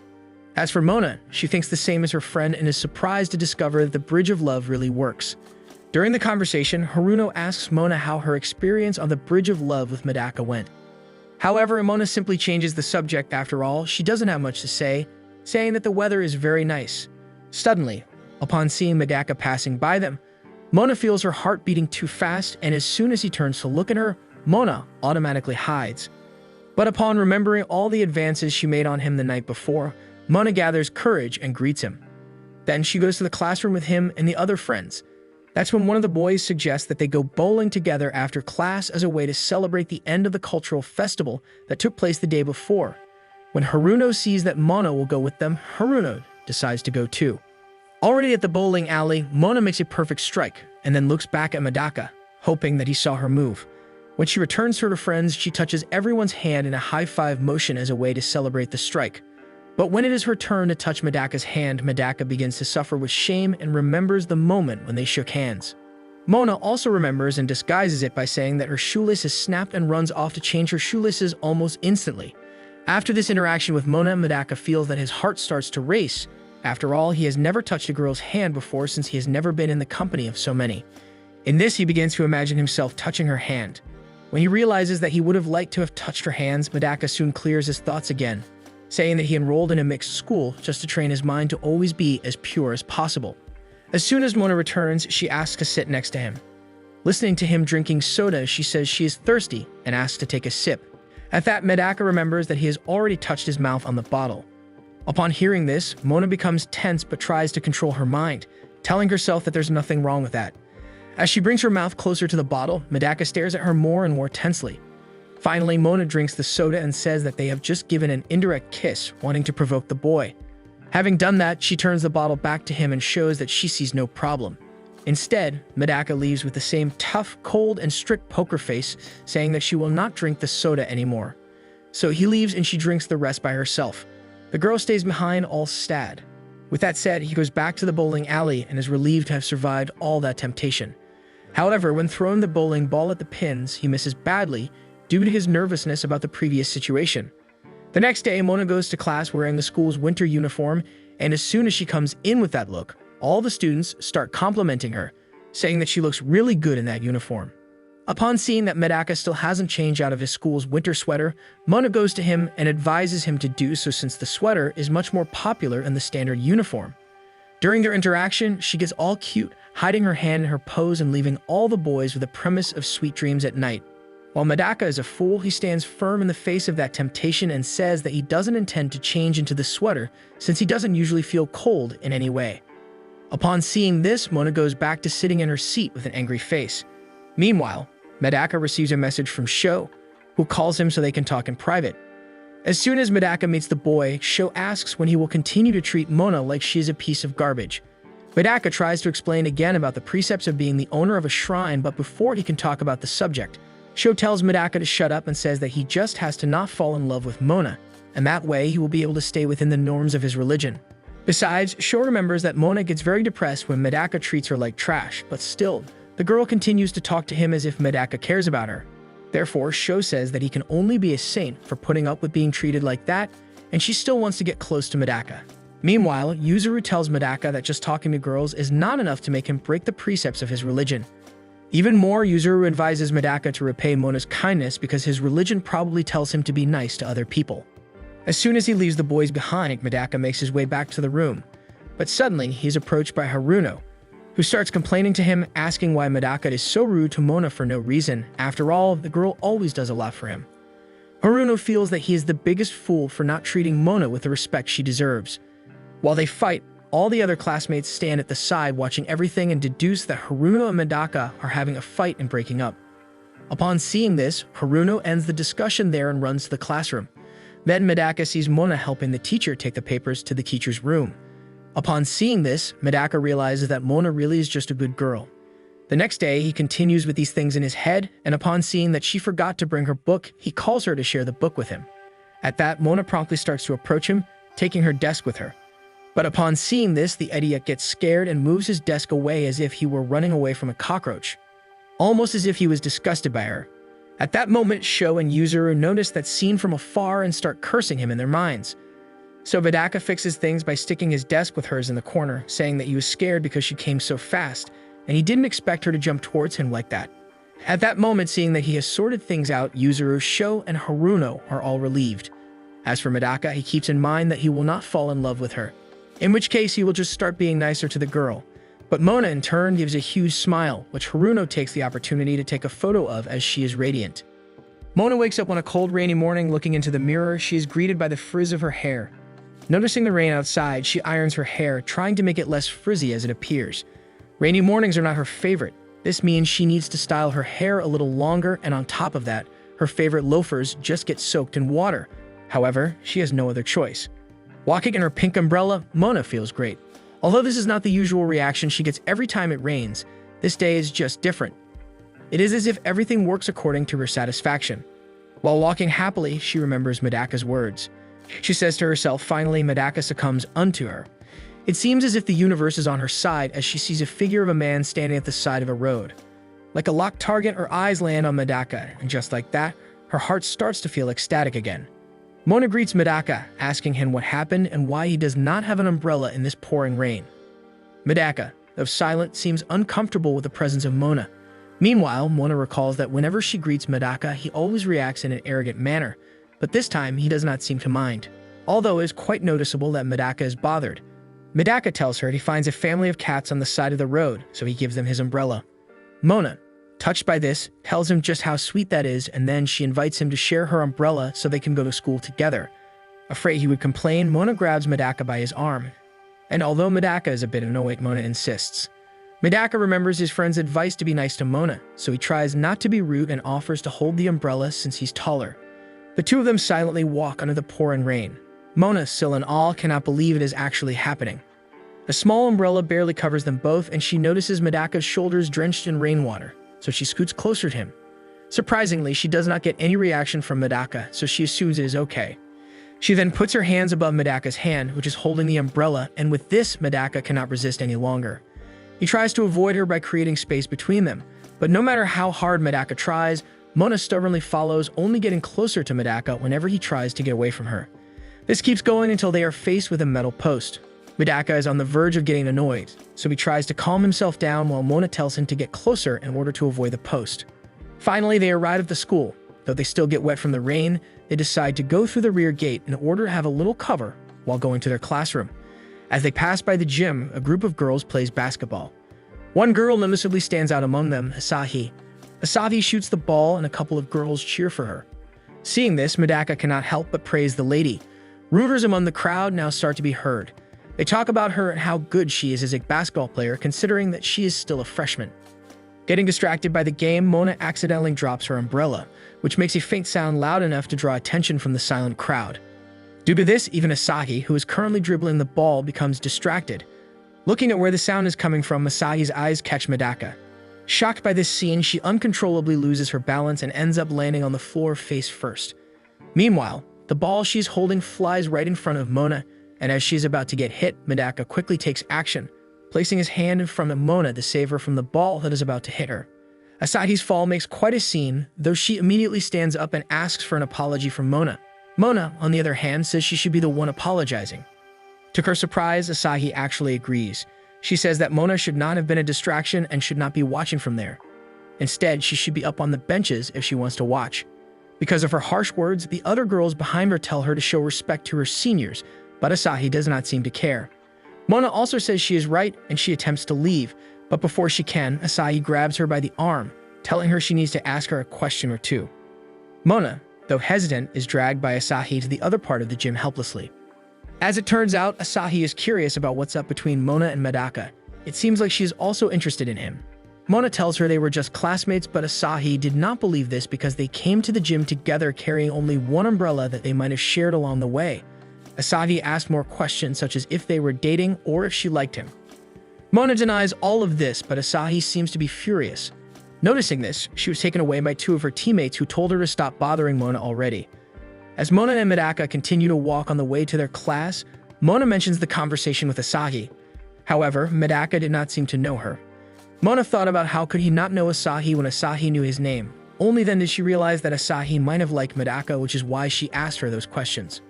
As for Mona, she thinks the same as her friend and is surprised to discover that the Bridge of Love really works. During the conversation, Haruno asks Mona how her experience on the Bridge of Love with Medaka went. However, Mona simply changes the subject. After all, she doesn't have much to say, saying that the weather is very nice. Suddenly, upon seeing Medaka passing by them, Mona feels her heart beating too fast, and as soon as he turns to look at her, Mona automatically hides. But upon remembering all the advances she made on him the night before, Mona gathers courage and greets him. Then she goes to the classroom with him and the other friends. That's when one of the boys suggests that they go bowling together after class as a way to celebrate the end of the cultural festival that took place the day before. When Haruno sees that Mona will go with them, Haruno decides to go too. Already at the bowling alley, Mona makes a perfect strike and then looks back at Medaka, hoping that he saw her move. When she returns to her friends, she touches everyone's hand in a high-five motion as a way to celebrate the strike. But when it is her turn to touch Medaka's hand, Medaka begins to suffer with shame and remembers the moment when they shook hands. Mona also remembers and disguises it by saying that her shoelace is snapped and runs off to change her shoelaces almost instantly. After this interaction with Mona, Medaka feels that his heart starts to race. After all, he has never touched a girl's hand before since he has never been in the company of so many. In this, he begins to imagine himself touching her hand. When he realizes that he would have liked to have touched her hands, Medaka soon clears his thoughts again, saying that he enrolled in a mixed school just to train his mind to always be as pure as possible. As soon as Mona returns, she asks to sit next to him. Listening to him drinking soda, she says she is thirsty and asks to take a sip. At that, Medaka remembers that he has already touched his mouth on the bottle. Upon hearing this, Mona becomes tense but tries to control her mind, telling herself that there's nothing wrong with that. As she brings her mouth closer to the bottle, Medaka stares at her more and more tensely. Finally, Mona drinks the soda and says that they have just given an indirect kiss, wanting to provoke the boy. Having done that, she turns the bottle back to him and shows that she sees no problem. Instead, Medaka leaves with the same tough, cold, and strict poker face, saying that she will not drink the soda anymore. So he leaves and she drinks the rest by herself. The girl stays behind, all sad. With that said, he goes back to the bowling alley and is relieved to have survived all that temptation. However, when throwing the bowling ball at the pins, he misses badly, due to his nervousness about the previous situation. The next day, Mona goes to class wearing the school's winter uniform, and as soon as she comes in with that look, all the students start complimenting her, saying that she looks really good in that uniform. Upon seeing that Medaka still hasn't changed out of his school's winter sweater, Mona goes to him and advises him to do so since the sweater is much more popular than the standard uniform. During their interaction, she gets all cute, hiding her hand in her pose and leaving all the boys with the premise of sweet dreams at night. While Medaka is a fool, he stands firm in the face of that temptation and says that he doesn't intend to change into the sweater since he doesn't usually feel cold in any way. Upon seeing this, Mona goes back to sitting in her seat with an angry face. Meanwhile, Medaka receives a message from Sho, who calls him so they can talk in private. As soon as Medaka meets the boy, Sho asks when he will continue to treat Mona like she is a piece of garbage. Medaka tries to explain again about the precepts of being the owner of a shrine, but before he can talk about the subject, Sho tells Medaka to shut up and says that he just has to not fall in love with Mona, and that way he will be able to stay within the norms of his religion. Besides, Sho remembers that Mona gets very depressed when Medaka treats her like trash, but still, The girl continues to talk to him as if Medaka cares about her. Therefore, Sho says that he can only be a saint for putting up with being treated like that, and she still wants to get close to Medaka. Meanwhile, Yuzuru tells Medaka that just talking to girls is not enough to make him break the precepts of his religion. Even more, Yuzuru advises Medaka to repay Mona's kindness because his religion probably tells him to be nice to other people. As soon as he leaves the boys behind, Medaka makes his way back to the room. But suddenly, he's approached by Haruno, who starts complaining to him, asking why Medaka is so rude to Mona for no reason. After all, the girl always does a lot for him. Haruno feels that he is the biggest fool for not treating Mona with the respect she deserves. While they fight, all the other classmates stand at the side watching everything and deduce that Haruno and Medaka are having a fight and breaking up. Upon seeing this, Haruno ends the discussion there and runs to the classroom. Then Medaka sees Mona helping the teacher take the papers to the teacher's room. Upon seeing this, Medaka realizes that Mona really is just a good girl. The next day, he continues with these things in his head, and upon seeing that she forgot to bring her book, he calls her to share the book with him. At that, Mona promptly starts to approach him, taking her desk with her. But upon seeing this, the idiot gets scared and moves his desk away as if he were running away from a cockroach, almost as if he was disgusted by her. At that moment, Sho and Yuzuru notice that scene from afar and start cursing him in their minds. So Medaka fixes things by sticking his desk with hers in the corner, saying that he was scared because she came so fast, and he didn't expect her to jump towards him like that. At that moment, seeing that he has sorted things out, Yuzuru, Sho, and Haruno are all relieved. As for Medaka, he keeps in mind that he will not fall in love with her, in which case he will just start being nicer to the girl. But Mona, in turn, gives a huge smile, which Haruno takes the opportunity to take a photo of as she is radiant. Mona wakes up on a cold, rainy morning. Looking into the mirror, she is greeted by the frizz of her hair. Noticing the rain outside, she irons her hair, trying to make it less frizzy as it appears. Rainy mornings are not her favorite. This means she needs to style her hair a little longer, and on top of that, her favorite loafers just get soaked in water. However, she has no other choice. Walking in her pink umbrella, Mona feels great. Although this is not the usual reaction she gets every time it rains, this day is just different. It is as if everything works according to her satisfaction. While walking happily, she remembers Medaka's words. She says to herself, finally, Medaka succumbs unto her. It seems as if the universe is on her side as she sees a figure of a man standing at the side of a road. Like a locked target, her eyes land on Medaka, and just like that, her heart starts to feel ecstatic again. Mona greets Medaka, asking him what happened and why he does not have an umbrella in this pouring rain. Medaka, though silent, seems uncomfortable with the presence of Mona. Meanwhile, Mona recalls that whenever she greets Medaka, he always reacts in an arrogant manner, but this time he does not seem to mind, although it is quite noticeable that Medaka is bothered. Medaka tells her he finds a family of cats on the side of the road, so he gives them his umbrella. Mona, touched by this, tells him just how sweet that is, and then she invites him to share her umbrella so they can go to school together. Afraid he would complain, Mona grabs Medaka by his arm. And although Medaka is a bit annoyed, Mona insists. Medaka remembers his friend's advice to be nice to Mona, so he tries not to be rude and offers to hold the umbrella since he's taller. The two of them silently walk under the pouring rain. Mona, still in awe, cannot believe it is actually happening. A small umbrella barely covers them both, and she notices Medaka's shoulders drenched in rainwater, so she scoots closer to him. Surprisingly, she does not get any reaction from Medaka, so she assumes it is okay. She then puts her hands above Medaka's hand, which is holding the umbrella, and with this, Medaka cannot resist any longer. He tries to avoid her by creating space between them, but no matter how hard Medaka tries, Mona stubbornly follows, only getting closer to Medaka whenever he tries to get away from her. This keeps going until they are faced with a metal post. Medaka is on the verge of getting annoyed, so he tries to calm himself down while Mona tells him to get closer in order to avoid the post. Finally, they arrive at the school. Though they still get wet from the rain, they decide to go through the rear gate in order to have a little cover while going to their classroom. As they pass by the gym, a group of girls plays basketball. One girl noticeably stands out among them, Asahi. Asahi shoots the ball and a couple of girls cheer for her. Seeing this, Medaka cannot help but praise the lady. Rumors among the crowd now start to be heard. They talk about her and how good she is as a basketball player, considering that she is still a freshman. Getting distracted by the game, Mona accidentally drops her umbrella, which makes a faint sound loud enough to draw attention from the silent crowd. Due to this, even Asahi, who is currently dribbling the ball, becomes distracted. Looking at where the sound is coming from, Asahi's eyes catch Medaka. Shocked by this scene, she uncontrollably loses her balance and ends up landing on the floor face first. Meanwhile, the ball she is holding flies right in front of Mona, and as she is about to get hit, Medaka quickly takes action, placing his hand in front of Mona to save her from the ball that is about to hit her. Asahi's fall makes quite a scene, though she immediately stands up and asks for an apology from Mona. Mona, on the other hand, says she should be the one apologizing. To her surprise, Asahi actually agrees. She says that Mona should not have been a distraction and should not be watching from there. Instead, she should be up on the benches if she wants to watch. Because of her harsh words, the other girls behind her tell her to show respect to her seniors, but Asahi does not seem to care. Mona also says she is right and she attempts to leave, but before she can, Asahi grabs her by the arm, telling her she needs to ask her a question or two. Mona, though hesitant, is dragged by Asahi to the other part of the gym helplessly. As it turns out, Asahi is curious about what's up between Mona and Medaka. It seems like she is also interested in him. Mona tells her they were just classmates, but Asahi did not believe this because they came to the gym together carrying only one umbrella that they might have shared along the way. Asahi asked more questions such as if they were dating or if she liked him. Mona denies all of this, but Asahi seems to be furious. Noticing this, she was taken away by two of her teammates who told her to stop bothering Mona already. As Mona and Medaka continue to walk on the way to their class, Mona mentions the conversation with Asahi. However, Medaka did not seem to know her. Mona thought about how could he not know Asahi when Asahi knew his name. Only then did she realize that Asahi might have liked Medaka, which is why she asked her those questions.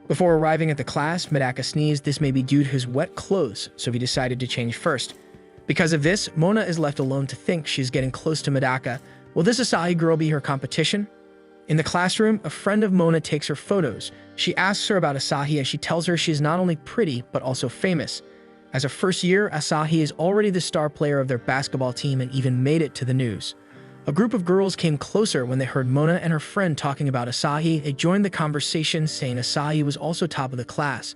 Before arriving at the class, Medaka sneezed. This may be due to his wet clothes, so he decided to change first. Because of this, Mona is left alone to think she's getting close to Medaka. Will this Asahi girl be her competition? In the classroom, a friend of Mona takes her photos. She asks her about Asahi as she tells her she is not only pretty, but also famous. As a first year, Asahi is already the star player of their basketball team and even made it to the news. A group of girls came closer when they heard Mona and her friend talking about Asahi. They joined the conversation, saying Asahi was also top of the class.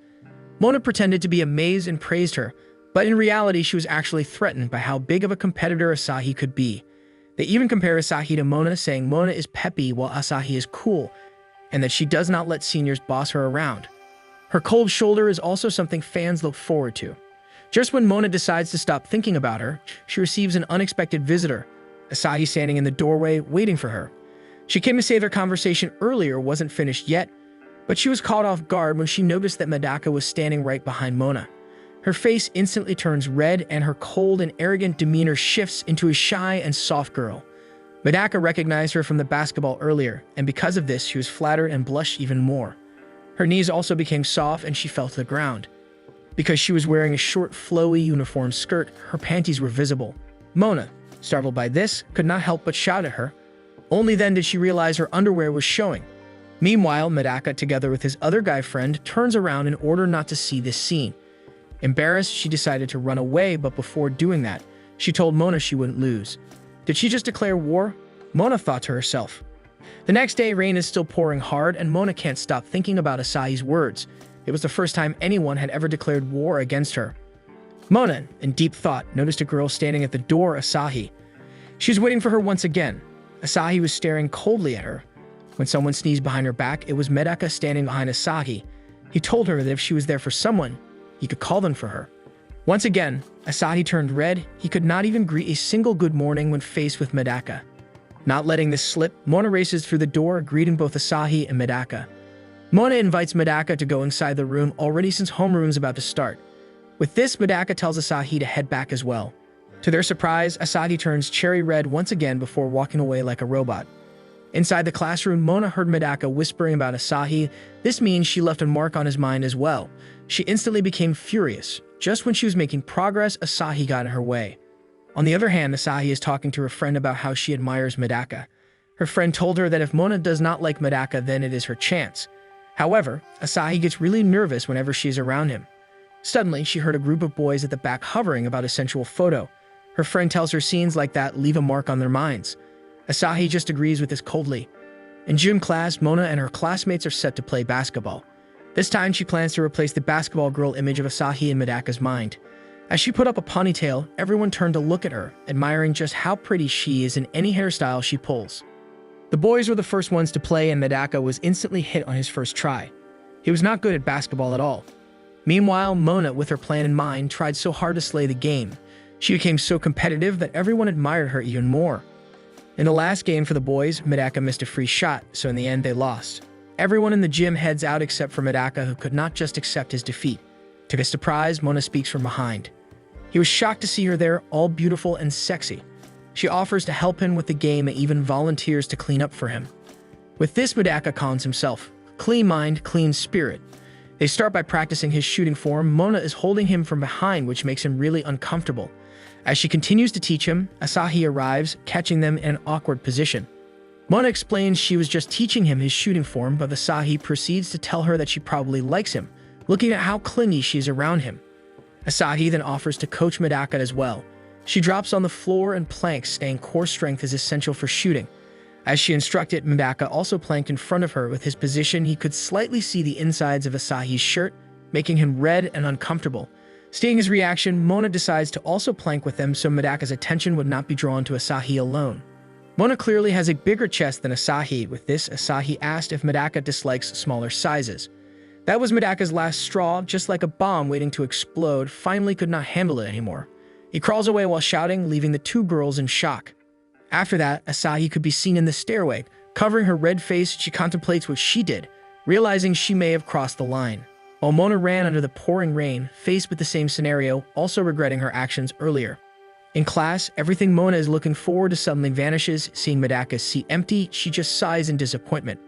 Mona pretended to be amazed and praised her, but in reality, she was actually threatened by how big of a competitor Asahi could be. They even compare Asahi to Mona, saying Mona is peppy while Asahi is cool, and that she does not let seniors boss her around. Her cold shoulder is also something fans look forward to. Just when Mona decides to stop thinking about her, she receives an unexpected visitor, Asahi standing in the doorway waiting for her. She came to say their conversation earlier wasn't finished yet, but she was caught off guard when she noticed that Medaka was standing right behind Mona. Her face instantly turns red and her cold and arrogant demeanor shifts into a shy and soft girl. Medaka recognized her from the basketball earlier, and because of this, she was flattered and blushed even more. Her knees also became soft and she fell to the ground. Because she was wearing a short, flowy uniform skirt, her panties were visible. Mona, startled by this, could not help but shout at her. Only then did she realize her underwear was showing. Meanwhile, Medaka, together with his other guy friend, turns around in order not to see this scene. Embarrassed, she decided to run away, but before doing that, she told Mona she wouldn't lose. Did she just declare war? Mona thought to herself. The next day, rain is still pouring hard, and Mona can't stop thinking about Asahi's words. It was the first time anyone had ever declared war against her. Mona, in deep thought, noticed a girl standing at the door, Asahi. She was waiting for her once again. Asahi was staring coldly at her. When someone sneezed behind her back, it was Medaka standing behind Asahi. He told her that if she was there for someone, he could call them for her. Once again, Asahi turned red. He could not even greet a single good morning when faced with Medaka. Not letting this slip, Mona races through the door, greeting both Asahi and Medaka. Mona invites Medaka to go inside the room already since homeroom is about to start. With this, Medaka tells Asahi to head back as well. To their surprise, Asahi turns cherry red once again before walking away like a robot. Inside the classroom, Mona heard Medaka whispering about Asahi. This means she left a mark on his mind as well. She instantly became furious. Just when she was making progress, Asahi got in her way. On the other hand, Asahi is talking to her friend about how she admires Medaka. Her friend told her that if Mona does not like Medaka, then it is her chance. However, Asahi gets really nervous whenever she is around him. Suddenly, she heard a group of boys at the back hovering about a sensual photo. Her friend tells her scenes like that leave a mark on their minds. Asahi just agrees with this coldly. In gym class, Mona and her classmates are set to play basketball. This time, she plans to replace the basketball girl image of Asahi in Medaka's mind. As she put up a ponytail, everyone turned to look at her, admiring just how pretty she is in any hairstyle she pulls. The boys were the first ones to play, and Medaka was instantly hit on his first try. He was not good at basketball at all. Meanwhile, Mona, with her plan in mind, tried so hard to slay the game. She became so competitive that everyone admired her even more. In the last game for the boys, Medaka missed a free shot, so in the end they lost. Everyone in the gym heads out except for Medaka, who could not just accept his defeat. To his surprise, Mona speaks from behind. He was shocked to see her there, all beautiful and sexy. She offers to help him with the game and even volunteers to clean up for him. With this, Medaka calms himself. Clean mind, clean spirit. They start by practicing his shooting form. Mona is holding him from behind, which makes him really uncomfortable. As she continues to teach him, Asahi arrives, catching them in an awkward position. Mona explains she was just teaching him his shooting form, but Asahi proceeds to tell her that she probably likes him, looking at how clingy she is around him. Asahi then offers to coach Medaka as well. She drops on the floor and planks, saying core strength is essential for shooting. As she instructed, Medaka also planked in front of her. With his position, he could slightly see the insides of Asahi's shirt, making him red and uncomfortable. Seeing his reaction, Mona decides to also plank with them so Medaka's attention would not be drawn to Asahi alone. Mona clearly has a bigger chest than Asahi. With this, Asahi asked if Medaka dislikes smaller sizes. That was Medaka's last straw, just like a bomb waiting to explode, finally could not handle it anymore. He crawls away while shouting, leaving the two girls in shock. After that, Asahi could be seen in the stairway. Covering her red face, she contemplates what she did, realizing she may have crossed the line. While Mona ran under the pouring rain, faced with the same scenario, also regretting her actions earlier. In class, everything Mona is looking forward to suddenly vanishes. Seeing Medaka's seat empty, she just sighs in disappointment.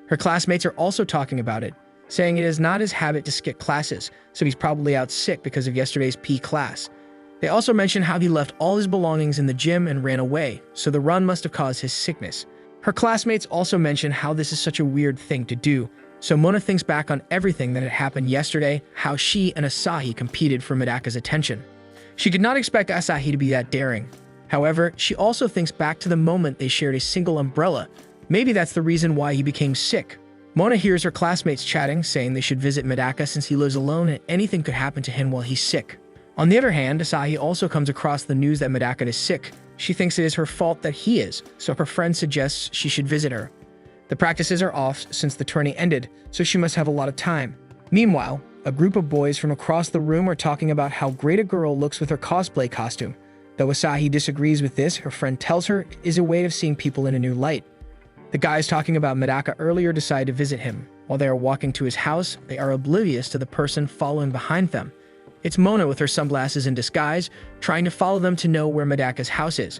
Her classmates are also talking about it, saying it is not his habit to skip classes, so he's probably out sick because of yesterday's PE class. They also mention how he left all his belongings in the gym and ran away, so the run must have caused his sickness. Her classmates also mention how this is such a weird thing to do, so Mona thinks back on everything that had happened yesterday, how she and Asahi competed for Medaka's attention. She did not expect Asahi to be that daring. However, she also thinks back to the moment they shared a single umbrella. Maybe that's the reason why he became sick. Mona hears her classmates chatting, saying they should visit Medaka since he lives alone and anything could happen to him while he's sick. On the other hand, Asahi also comes across the news that Medaka is sick. She thinks it is her fault that he is, so her friend suggests she should visit her. The practices are off since the tourney ended, so she must have a lot of time. Meanwhile, a group of boys from across the room are talking about how great a girl looks with her cosplay costume. Though Asahi disagrees with this, her friend tells her it is a way of seeing people in a new light. The guys talking about Medaka earlier decide to visit him. While they are walking to his house, they are oblivious to the person following behind them. It's Mona with her sunglasses in disguise, trying to follow them to know where Medaka's house is.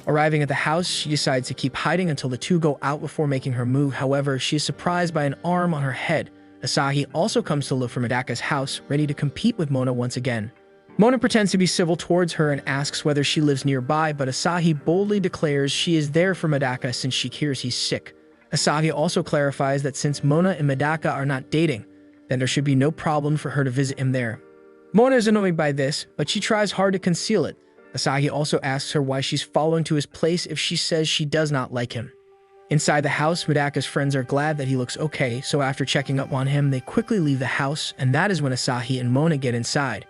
Arriving at the house, she decides to keep hiding until the two go out before making her move. However, she is surprised by an arm on her head. Asahi also comes to look for Medaka's house, ready to compete with Mona once again. Mona pretends to be civil towards her and asks whether she lives nearby, but Asahi boldly declares she is there for Medaka since she hears he's sick. Asahi also clarifies that since Mona and Medaka are not dating, then there should be no problem for her to visit him there. Mona is annoyed by this, but she tries hard to conceal it. Asahi also asks her why she's following to his place if she says she does not like him. Inside the house, Medaka's friends are glad that he looks okay, so after checking up on him, they quickly leave the house, and that is when Asahi and Mona get inside.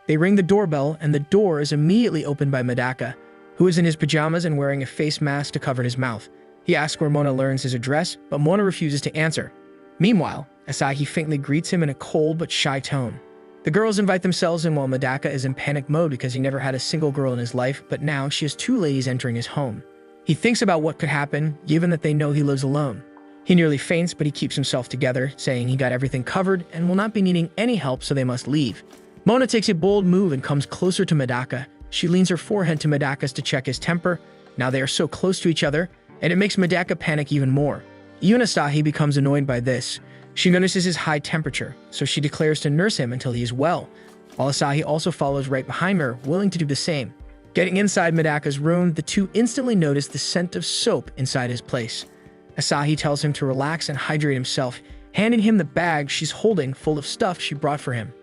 They ring the doorbell, and the door is immediately opened by Medaka, who is in his pajamas and wearing a face mask to cover his mouth. He asks where Mona learns his address, but Mona refuses to answer. Meanwhile, Asahi faintly greets him in a cold but shy tone. The girls invite themselves in while Medaka is in panic mode because he never had a single girl in his life, but now she has two ladies entering his home. He thinks about what could happen, given that they know he lives alone. He nearly faints, but he keeps himself together, saying he got everything covered and will not be needing any help, so they must leave. Mona takes a bold move and comes closer to Medaka. She leans her forehead to Medaka's to check his temper. Now they are so close to each other, and it makes Medaka panic even more. Asahi becomes annoyed by this. She notices his high temperature, so she declares to nurse him until he is well, while Asahi also follows right behind her, willing to do the same. Getting inside Medaka's room, the two instantly notice the scent of soap inside his place. Asahi tells him to relax and hydrate himself, handing him the bag she's holding full of stuff she brought for him.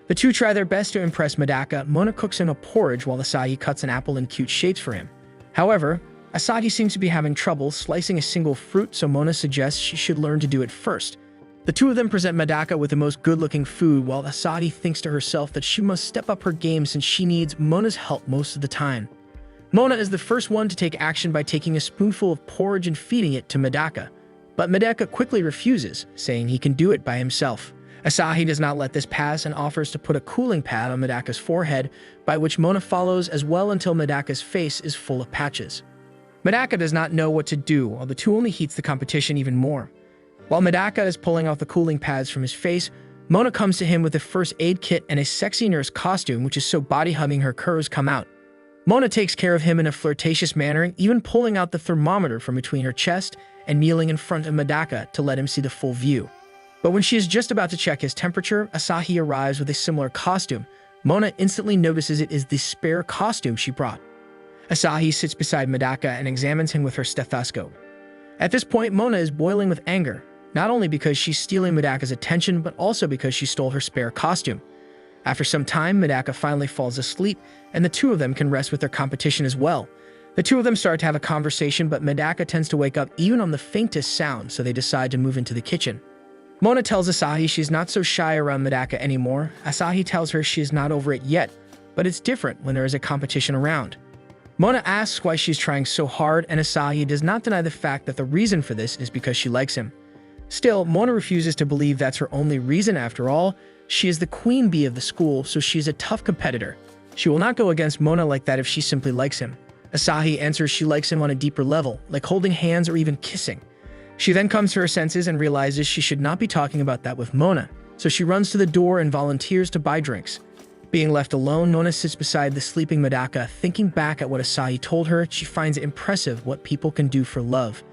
The two try their best to impress Medaka. Mona cooks him a porridge while Asahi cuts an apple in cute shapes for him. However, Asahi seems to be having trouble slicing a single fruit, so Mona suggests she should learn to do it first. The two of them present Medaka with the most good-looking food, while Asahi thinks to herself that she must step up her game since she needs Mona's help most of the time. Mona is the first one to take action by taking a spoonful of porridge and feeding it to Medaka, but Medaka quickly refuses, saying he can do it by himself. Asahi does not let this pass and offers to put a cooling pad on Medaka's forehead, by which Mona follows as well until Medaka's face is full of patches. Medaka does not know what to do, while the two only heats the competition even more. While Medaka is pulling off the cooling pads from his face, Mona comes to him with a first aid kit and a sexy nurse costume, which is so body-hugging her curves come out. Mona takes care of him in a flirtatious manner, even pulling out the thermometer from between her chest and kneeling in front of Medaka to let him see the full view. But when she is just about to check his temperature, Asahi arrives with a similar costume. Mona instantly notices it is the spare costume she brought. Asahi sits beside Medaka and examines him with her stethoscope. At this point, Mona is boiling with anger, not only because she's stealing Medaka's attention, but also because she stole her spare costume. After some time, Medaka finally falls asleep, and the two of them can rest with their competition as well. The two of them start to have a conversation, but Medaka tends to wake up even on the faintest sound, so they decide to move into the kitchen. Mona tells Asahi she's not so shy around Medaka anymore. Asahi tells her she is not over it yet, but it's different when there is a competition around. Mona asks why she's trying so hard, and Asahi does not deny the fact that the reason for this is because she likes him. Still, Mona refuses to believe that's her only reason after all. She is the queen bee of the school, so she's a tough competitor. She will not go against Mona like that if she simply likes him. Asahi answers she likes him on a deeper level, like holding hands or even kissing. She then comes to her senses and realizes she should not be talking about that with Mona, so she runs to the door and volunteers to buy drinks. Being left alone, Mona sits beside the sleeping Medaka, thinking back at what Asahi told her. She finds it impressive what people can do for love.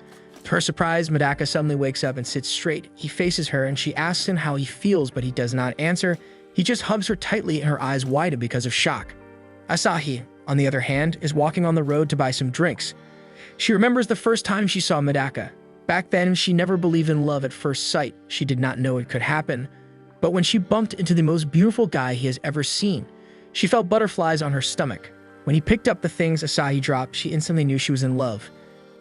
To her surprise, Medaka suddenly wakes up and sits straight. He faces her and she asks him how he feels, but he does not answer. He just hugs her tightly and her eyes widen because of shock. Asahi, on the other hand, is walking on the road to buy some drinks. She remembers the first time she saw Medaka. Back then, she never believed in love at first sight. She did not know it could happen. But when she bumped into the most beautiful guy he has ever seen, she felt butterflies on her stomach. When he picked up the things Asahi dropped, she instantly knew she was in love.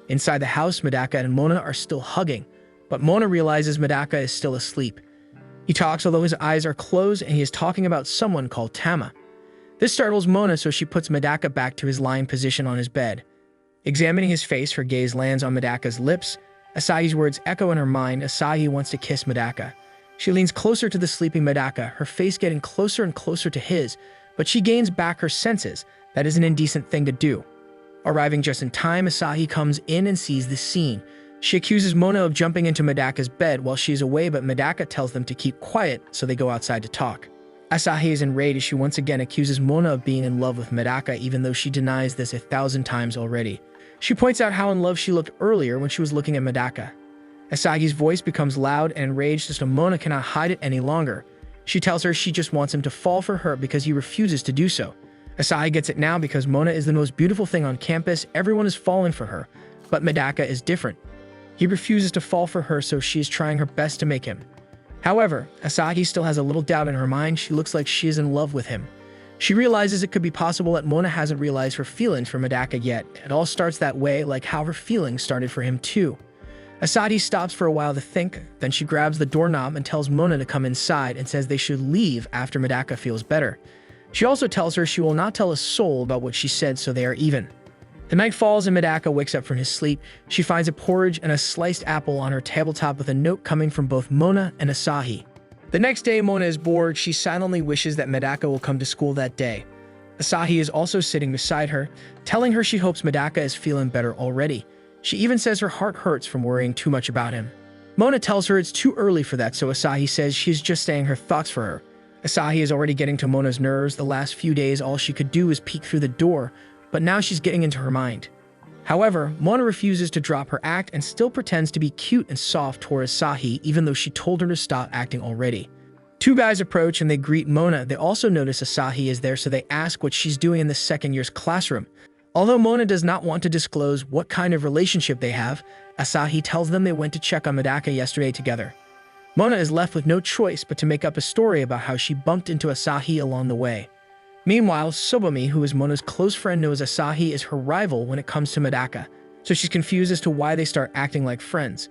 Inside the house, Medaka and Mona are still hugging, but Mona realizes Medaka is still asleep. He talks although his eyes are closed, and he is talking about someone called Tama. This startles Mona, so she puts Medaka back to his lying position on his bed. Examining his face, her gaze lands on Medaka's lips. Asahi's words echo in her mind. Asahi wants to kiss Medaka. She leans closer to the sleeping Medaka, her face getting closer and closer to his, but she gains back her senses. That is an indecent thing to do. Arriving just in time, Asahi comes in and sees the scene. She accuses Mona of jumping into Medaka's bed while she is away, but Medaka tells them to keep quiet, so they go outside to talk. Asahi is enraged as she once again accuses Mona of being in love with Medaka, even though she denies this 1,000 times already. She points out how in love she looked earlier when she was looking at Medaka. Asahi's voice becomes loud and enraged as Mona cannot hide it any longer. She tells her she just wants him to fall for her because he refuses to do so. Asahi gets it now because Mona is the most beautiful thing on campus. Everyone is falling for her, but Medaka is different. He refuses to fall for her, so she is trying her best to make him. However, Asahi still has a little doubt in her mind. She looks like she is in love with him. She realizes it could be possible that Mona hasn't realized her feelings for Medaka yet. It all starts that way, like how her feelings started for him too. Asahi stops for a while to think, then she grabs the doorknob and tells Mona to come inside and says they should leave after Medaka feels better. She also tells her she will not tell a soul about what she said, so they are even. The night falls and Medaka wakes up from his sleep. She finds a porridge and a sliced apple on her tabletop with a note coming from both Mona and Asahi. The next day, Mona is bored. She silently wishes that Medaka will come to school that day. Asahi is also sitting beside her, telling her she hopes Medaka is feeling better already. She even says her heart hurts from worrying too much about him. Mona tells her it's too early for that, so Asahi says she's just saying her thoughts for her. Asahi is already getting to Mona's nerves. The last few days, all she could do is peek through the door, but now she's getting into her mind. However, Mona refuses to drop her act and still pretends to be cute and soft toward Asahi, even though she told her to stop acting already. Two guys approach and they greet Mona. They also notice Asahi is there, so they ask what she's doing in the second year's classroom. Although Mona does not want to disclose what kind of relationship they have, Asahi tells them they went to check on Medaka yesterday together. Mona is left with no choice but to make up a story about how she bumped into Asahi along the way. Meanwhile, Sobami, who is Mona's close friend, knows Asahi is her rival when it comes to Medaka, so she's confused as to why they start acting like friends.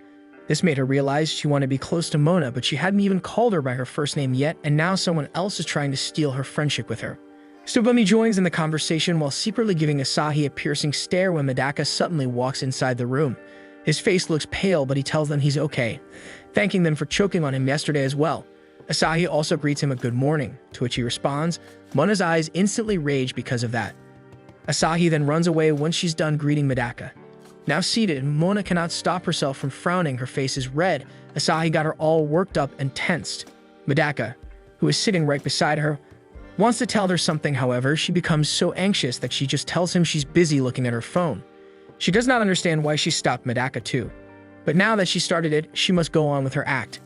This made her realize she wanted to be close to Mona, but she hadn't even called her by her first name yet, and now someone else is trying to steal her friendship with her. Sobami joins in the conversation while secretly giving Asahi a piercing stare when Medaka suddenly walks inside the room. His face looks pale, but he tells them he's okay, thanking them for choking on him yesterday as well. Asahi also greets him a good morning, to which he responds. Mona's eyes instantly rage because of that. Asahi then runs away once she's done greeting Medaka. Now seated, Mona cannot stop herself from frowning. Her face is red. Asahi got her all worked up and tensed. Medaka, who is sitting right beside her, wants to tell her something. However, she becomes so anxious that she just tells him she's busy looking at her phone. She does not understand why she stopped Medaka too, but now that she started it, she must go on with her act.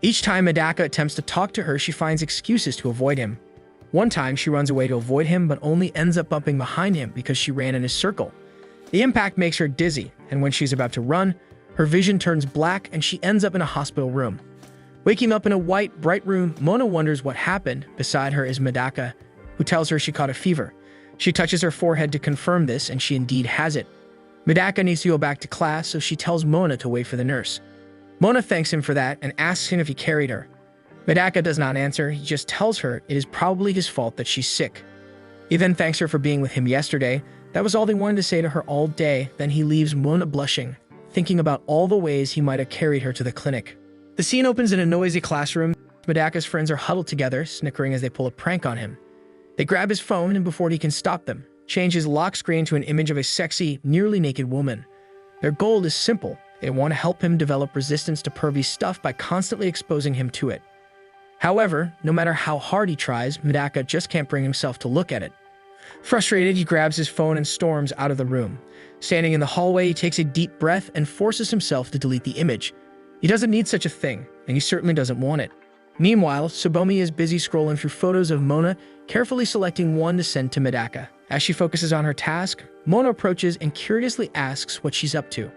Each time Medaka attempts to talk to her, she finds excuses to avoid him. One time, she runs away to avoid him, but only ends up bumping behind him because she ran in a circle. The impact makes her dizzy, and when she's about to run, her vision turns black and she ends up in a hospital room. Waking up in a white, bright room, Mona wonders what happened. Beside her is Medaka, who tells her she caught a fever. She touches her forehead to confirm this, and she indeed has it. Medaka needs to go back to class, so she tells Mona to wait for the nurse. Mona thanks him for that and asks him if he carried her. Medaka does not answer. He just tells her it is probably his fault that she's sick. He then thanks her for being with him yesterday. That was all they wanted to say to her all day. Then he leaves, Mona blushing, thinking about all the ways he might have carried her to the clinic. The scene opens in a noisy classroom. Medaka's friends are huddled together, snickering as they pull a prank on him. They grab his phone, and before he can stop them, change his lock screen to an image of a sexy, nearly naked woman. Their goal is simple. They want to help him develop resistance to pervy stuff by constantly exposing him to it. However, no matter how hard he tries, Medaka just can't bring himself to look at it. Frustrated, he grabs his phone and storms out of the room. Standing in the hallway, he takes a deep breath and forces himself to delete the image. He doesn't need such a thing, and he certainly doesn't want it. Meanwhile, Tsubomi is busy scrolling through photos of Mona, carefully selecting one to send to Medaka. As she focuses on her task, Mona approaches and curiously asks what she's up to.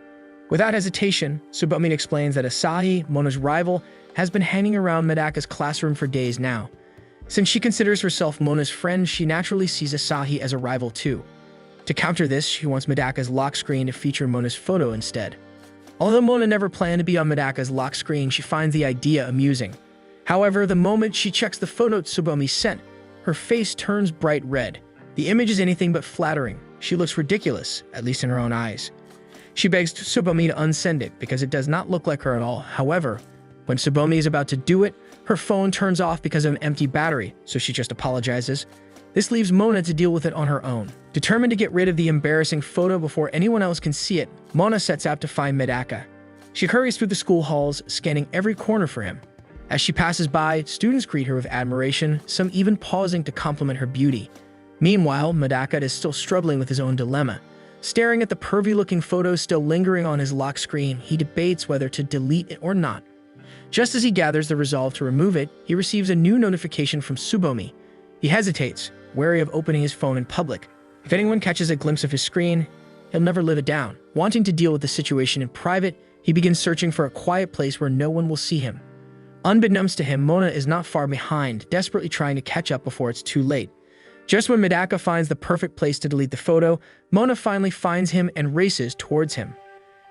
Without hesitation, Tsubomi explains that Asahi, Mona's rival, has been hanging around Medaka's classroom for days now. Since she considers herself Mona's friend, she naturally sees Asahi as a rival too. To counter this, she wants Medaka's lock screen to feature Mona's photo instead. Although Mona never planned to be on Medaka's lock screen, she finds the idea amusing. However, the moment she checks the photo Tsubomi sent, her face turns bright red. The image is anything but flattering. She looks ridiculous, at least in her own eyes. She begs Tsubomi to unsend it because it does not look like her at all. However, when Tsubomi is about to do it, her phone turns off because of an empty battery, so she just apologizes. This leaves Mona to deal with it on her own. Determined to get rid of the embarrassing photo before anyone else can see it, Mona sets out to find Medaka. She hurries through the school halls, scanning every corner for him. As she passes by, students greet her with admiration, some even pausing to compliment her beauty. Meanwhile, Medaka is still struggling with his own dilemma. Staring at the pervy-looking photo still lingering on his lock screen, he debates whether to delete it or not. Just as he gathers the resolve to remove it, he receives a new notification from Tsubomi. He hesitates, wary of opening his phone in public. If anyone catches a glimpse of his screen, he'll never live it down. Wanting to deal with the situation in private, he begins searching for a quiet place where no one will see him. Unbeknownst to him, Mona is not far behind, desperately trying to catch up before it's too late. Just when Medaka finds the perfect place to delete the photo, Mona finally finds him and races towards him.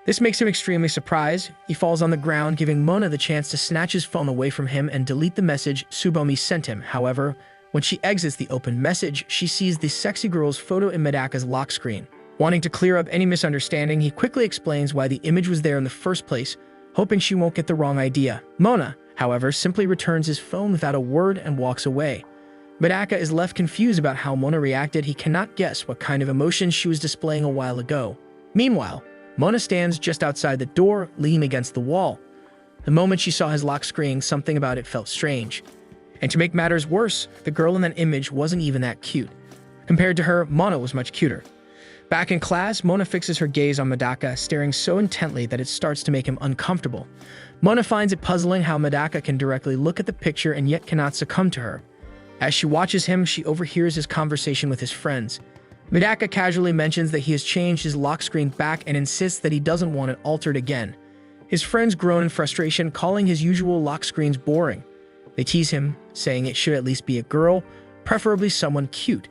This makes him extremely surprised. He falls on the ground, giving Mona the chance to snatch his phone away from him and delete the message Tsubomi sent him. However, when she exits the open message, she sees the sexy girl's photo in Medaka's lock screen. Wanting to clear up any misunderstanding, he quickly explains why the image was there in the first place, hoping she won't get the wrong idea. Mona, however, simply returns his phone without a word and walks away. Medaka is left confused about how Mona reacted. He cannot guess what kind of emotions she was displaying a while ago. Meanwhile, Mona stands just outside the door, leaning against the wall. The moment she saw his lock screen, something about it felt strange. And to make matters worse, the girl in that image wasn't even that cute. Compared to her, Mona was much cuter. Back in class, Mona fixes her gaze on Medaka, staring so intently that it starts to make him uncomfortable. Mona finds it puzzling how Medaka can directly look at the picture and yet cannot succumb to her. As she watches him, she overhears his conversation with his friends. Medaka casually mentions that he has changed his lock screen back and insists that he doesn't want it altered again. His friends groan in frustration, calling his usual lock screens boring. They tease him, saying it should at least be a girl, preferably someone cute.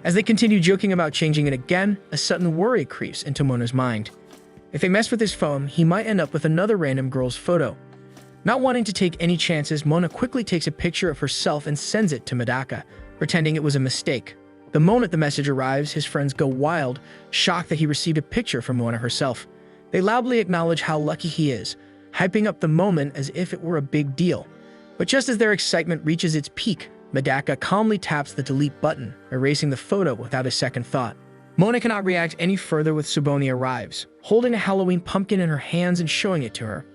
As they continue joking about changing it again, a sudden worry creeps into Mona's mind. If they mess with his phone, he might end up with another random girl's photo. Not wanting to take any chances, Mona quickly takes a picture of herself and sends it to Medaka, pretending it was a mistake. The moment the message arrives, his friends go wild, shocked that he received a picture from Mona herself. They loudly acknowledge how lucky he is, hyping up the moment as if it were a big deal. But just as their excitement reaches its peak, Medaka calmly taps the delete button, erasing the photo without a second thought. Mona cannot react any further with Tsubomi arrives, holding a Halloween pumpkin in her hands and showing it to her.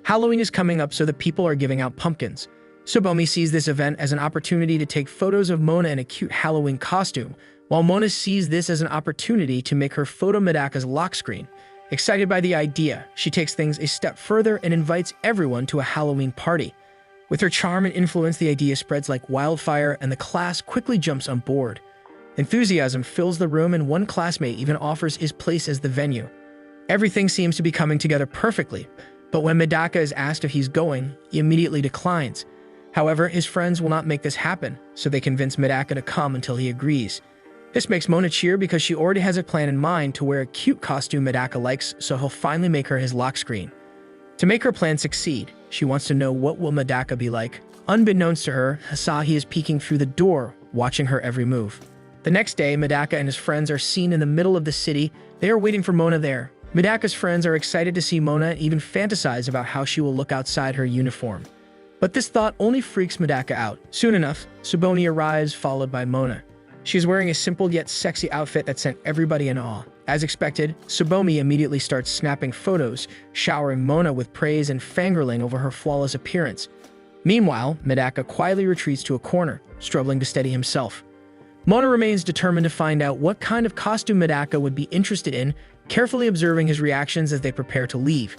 Halloween is coming up, so the people are giving out pumpkins. Tsubomi sees this event as an opportunity to take photos of Mona in a cute Halloween costume, while Mona sees this as an opportunity to make her photo Medaka's lock screen. Excited by the idea, she takes things a step further and invites everyone to a Halloween party. With her charm and influence, the idea spreads like wildfire, and the class quickly jumps on board. Enthusiasm fills the room, and one classmate even offers his place as the venue. Everything seems to be coming together perfectly, but when Medaka is asked if he's going, he immediately declines. However, his friends will not make this happen, so they convince Medaka to come until he agrees. This makes Mona cheer because she already has a plan in mind to wear a cute costume Medaka likes, so he'll finally make her his lock screen. To make her plan succeed, she wants to know what will Medaka be like. Unbeknownst to her, Asahi is peeking through the door, watching her every move. The next day, Medaka and his friends are seen in the middle of the city. They are waiting for Mona there. Medaka's friends are excited to see Mona and even fantasize about how she will look outside her uniform. But this thought only freaks Medaka out. Soon enough, Tsubomi arrives, followed by Mona. She is wearing a simple yet sexy outfit that sent everybody in awe. As expected, Tsubomi immediately starts snapping photos, showering Mona with praise and fangirling over her flawless appearance. Meanwhile, Medaka quietly retreats to a corner, struggling to steady himself. Mona remains determined to find out what kind of costume Medaka would be interested in, carefully observing his reactions as they prepare to leave.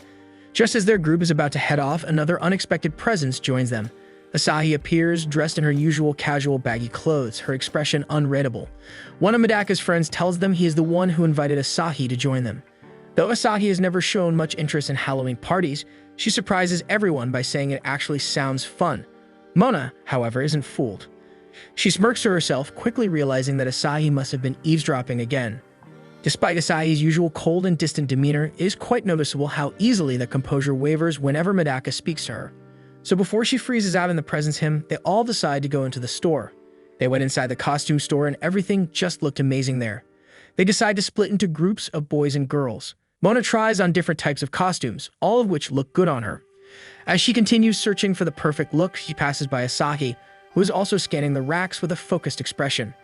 Just as their group is about to head off, another unexpected presence joins them. Asahi appears, dressed in her usual casual baggy clothes, her expression unreadable. One of Medaka's friends tells them he is the one who invited Asahi to join them. Though Asahi has never shown much interest in Halloween parties, she surprises everyone by saying it actually sounds fun. Mona, however, isn't fooled. She smirks to herself, quickly realizing that Asahi must have been eavesdropping again. Despite Asahi's usual cold and distant demeanor, it is quite noticeable how easily the composure wavers whenever Medaka speaks to her. So before she freezes out in the presence of him, they all decide to go into the store. They went inside the costume store and everything just looked amazing there. They decide to split into groups of boys and girls. Mona tries on different types of costumes, all of which look good on her. As she continues searching for the perfect look, she passes by Asahi, who is also scanning the racks with a focused expression.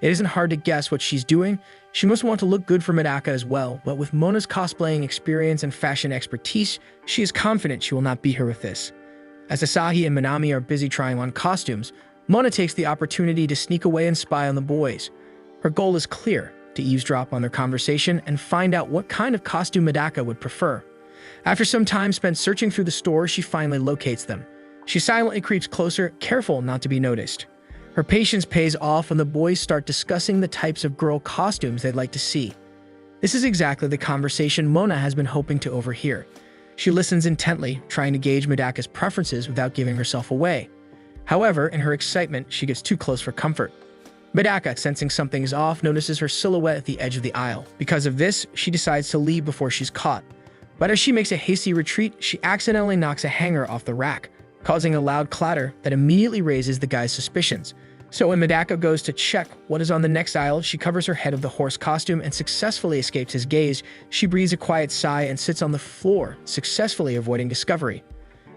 It isn't hard to guess what she's doing. She must want to look good for Medaka as well, but with Mona's cosplaying experience and fashion expertise, she is confident she will not beat her with this. As Asahi and Minami are busy trying on costumes, Mona takes the opportunity to sneak away and spy on the boys. Her goal is clear, to eavesdrop on their conversation and find out what kind of costume Medaka would prefer. After some time spent searching through the store, she finally locates them. She silently creeps closer, careful not to be noticed. Her patience pays off when the boys start discussing the types of girl costumes they'd like to see. This is exactly the conversation Mona has been hoping to overhear. She listens intently, trying to gauge Medaka's preferences without giving herself away. However, in her excitement, she gets too close for comfort. Medaka, sensing something is off, notices her silhouette at the edge of the aisle. Because of this, she decides to leave before she's caught. But as she makes a hasty retreat, she accidentally knocks a hanger off the rack, causing a loud clatter that immediately raises the guy's suspicions. So when Medaka goes to check what is on the next aisle, she covers her head of the horse costume and successfully escapes his gaze. She breathes a quiet sigh and sits on the floor, successfully avoiding discovery.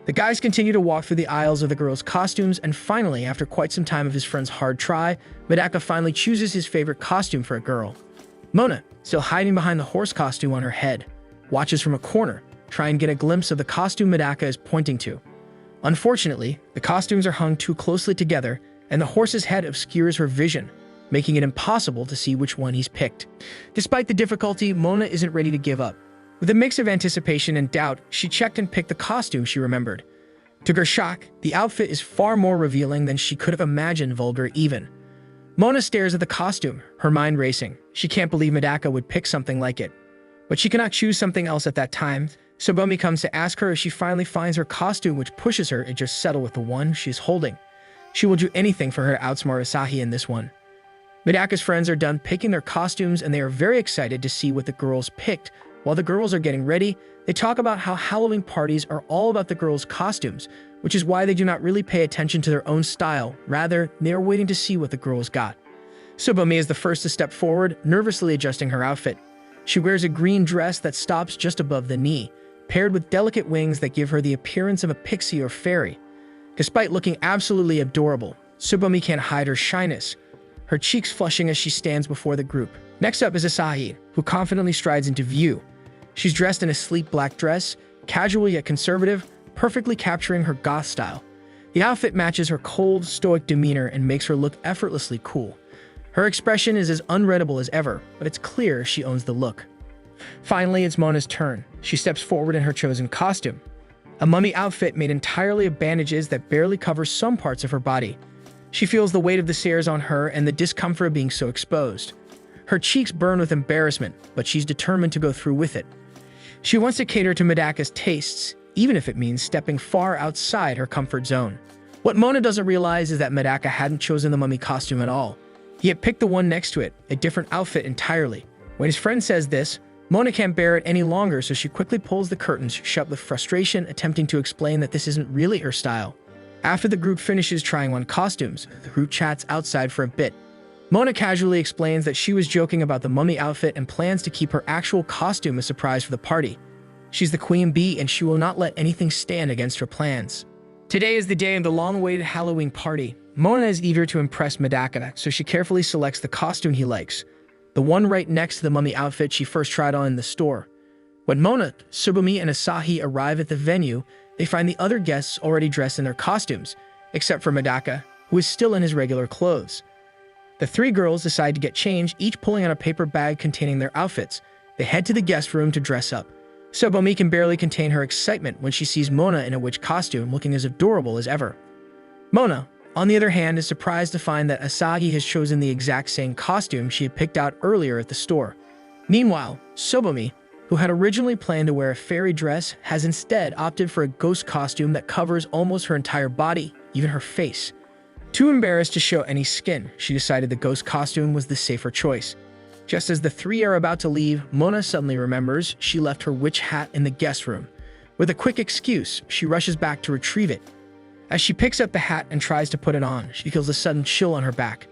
The guys continue to walk through the aisles of the girls' costumes, and finally, after quite some time of his friend's hard try, Medaka finally chooses his favorite costume for a girl. Mona, still hiding behind the horse costume on her head, watches from a corner, trying to get a glimpse of the costume Medaka is pointing to. Unfortunately, the costumes are hung too closely together, and the horse's head obscures her vision, making it impossible to see which one he's picked. Despite the difficulty, Mona isn't ready to give up. With a mix of anticipation and doubt, she checked and picked the costume she remembered. To her shock, the outfit is far more revealing than she could have imagined, vulgar even. Mona stares at the costume, her mind racing. She can't believe Medaka would pick something like it. But she cannot choose something else at that time. Tsubomi comes to ask her if she finally finds her costume, which pushes her to just settle with the one she's holding. She will do anything for her to outsmart Asahi in this one. Medaka's friends are done picking their costumes, and they are very excited to see what the girls picked. While the girls are getting ready, they talk about how Halloween parties are all about the girls' costumes, which is why they do not really pay attention to their own style. Rather, they are waiting to see what the girls got. Tsubomi is the first to step forward, nervously adjusting her outfit. She wears a green dress that stops just above the knee, paired with delicate wings that give her the appearance of a pixie or fairy. Despite looking absolutely adorable, Tsubomi can't hide her shyness, her cheeks flushing as she stands before the group. Next up is Asahi, who confidently strides into view. She's dressed in a sleek black dress, casual yet conservative, perfectly capturing her goth style. The outfit matches her cold, stoic demeanor and makes her look effortlessly cool. Her expression is as unreadable as ever, but it's clear she owns the look. Finally, it's Mona's turn. She steps forward in her chosen costume. A mummy outfit made entirely of bandages that barely cover some parts of her body. She feels the weight of the stairs on her and the discomfort of being so exposed. Her cheeks burn with embarrassment, but she's determined to go through with it. She wants to cater to Medaka's tastes, even if it means stepping far outside her comfort zone. What Mona doesn't realize is that Medaka hadn't chosen the mummy costume at all. He had picked the one next to it, a different outfit entirely. When his friend says this, Mona can't bear it any longer, so she quickly pulls the curtains shut with frustration, attempting to explain that this isn't really her style. After the group finishes trying on costumes, the group chats outside for a bit. Mona casually explains that she was joking about the mummy outfit and plans to keep her actual costume a surprise for the party. She's the queen bee and she will not let anything stand against her plans. Today is the day of the long-awaited Halloween party. Mona is eager to impress Medaka, so she carefully selects the costume he likes, the one right next to the mummy outfit she first tried on in the store. When Mona, Tsubumi, and Asahi arrive at the venue, they find the other guests already dressed in their costumes, except for Medaka, who is still in his regular clothes. The three girls decide to get changed, each pulling out a paper bag containing their outfits. They head to the guest room to dress up. Tsubumi can barely contain her excitement when she sees Mona in a witch costume looking as adorable as ever. Mona, on the other hand, is surprised to find that Asahi has chosen the exact same costume she had picked out earlier at the store. Meanwhile, Tsubumi, who had originally planned to wear a fairy dress, has instead opted for a ghost costume that covers almost her entire body, even her face. Too embarrassed to show any skin, she decided the ghost costume was the safer choice. Just as the three are about to leave, Mona suddenly remembers she left her witch hat in the guest room. With a quick excuse, she rushes back to retrieve it. As she picks up the hat and tries to put it on, she feels a sudden chill on her back.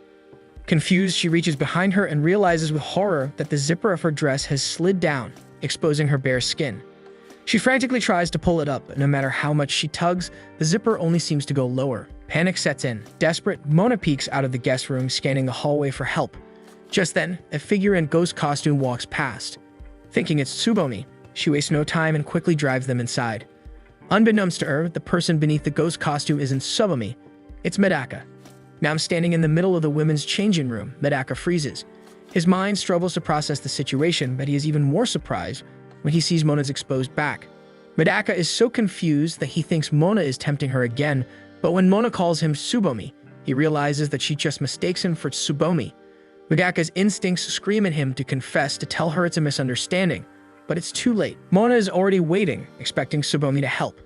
Confused, she reaches behind her and realizes with horror that the zipper of her dress has slid down, exposing her bare skin. She frantically tries to pull it up, but no matter how much she tugs, the zipper only seems to go lower. Panic sets in. Desperate, Mona peeks out of the guest room, scanning the hallway for help. Just then, a figure in ghost costume walks past. Thinking it's Tsubumi, she wastes no time and quickly drives them inside. Unbeknownst to her, the person beneath the ghost costume isn't Tsubumi, it's Medaka. Now I'm standing in the middle of the women's changing room. Medaka freezes. His mind struggles to process the situation, but he is even more surprised when he sees Mona's exposed back. Medaka is so confused that he thinks Mona is tempting her again, but when Mona calls him Tsubumi, he realizes that she just mistakes him for Tsubomi. Medaka's instincts scream at him to confess, to tell her it's a misunderstanding, but it's too late. Mona is already waiting, expecting Tsubomi to help.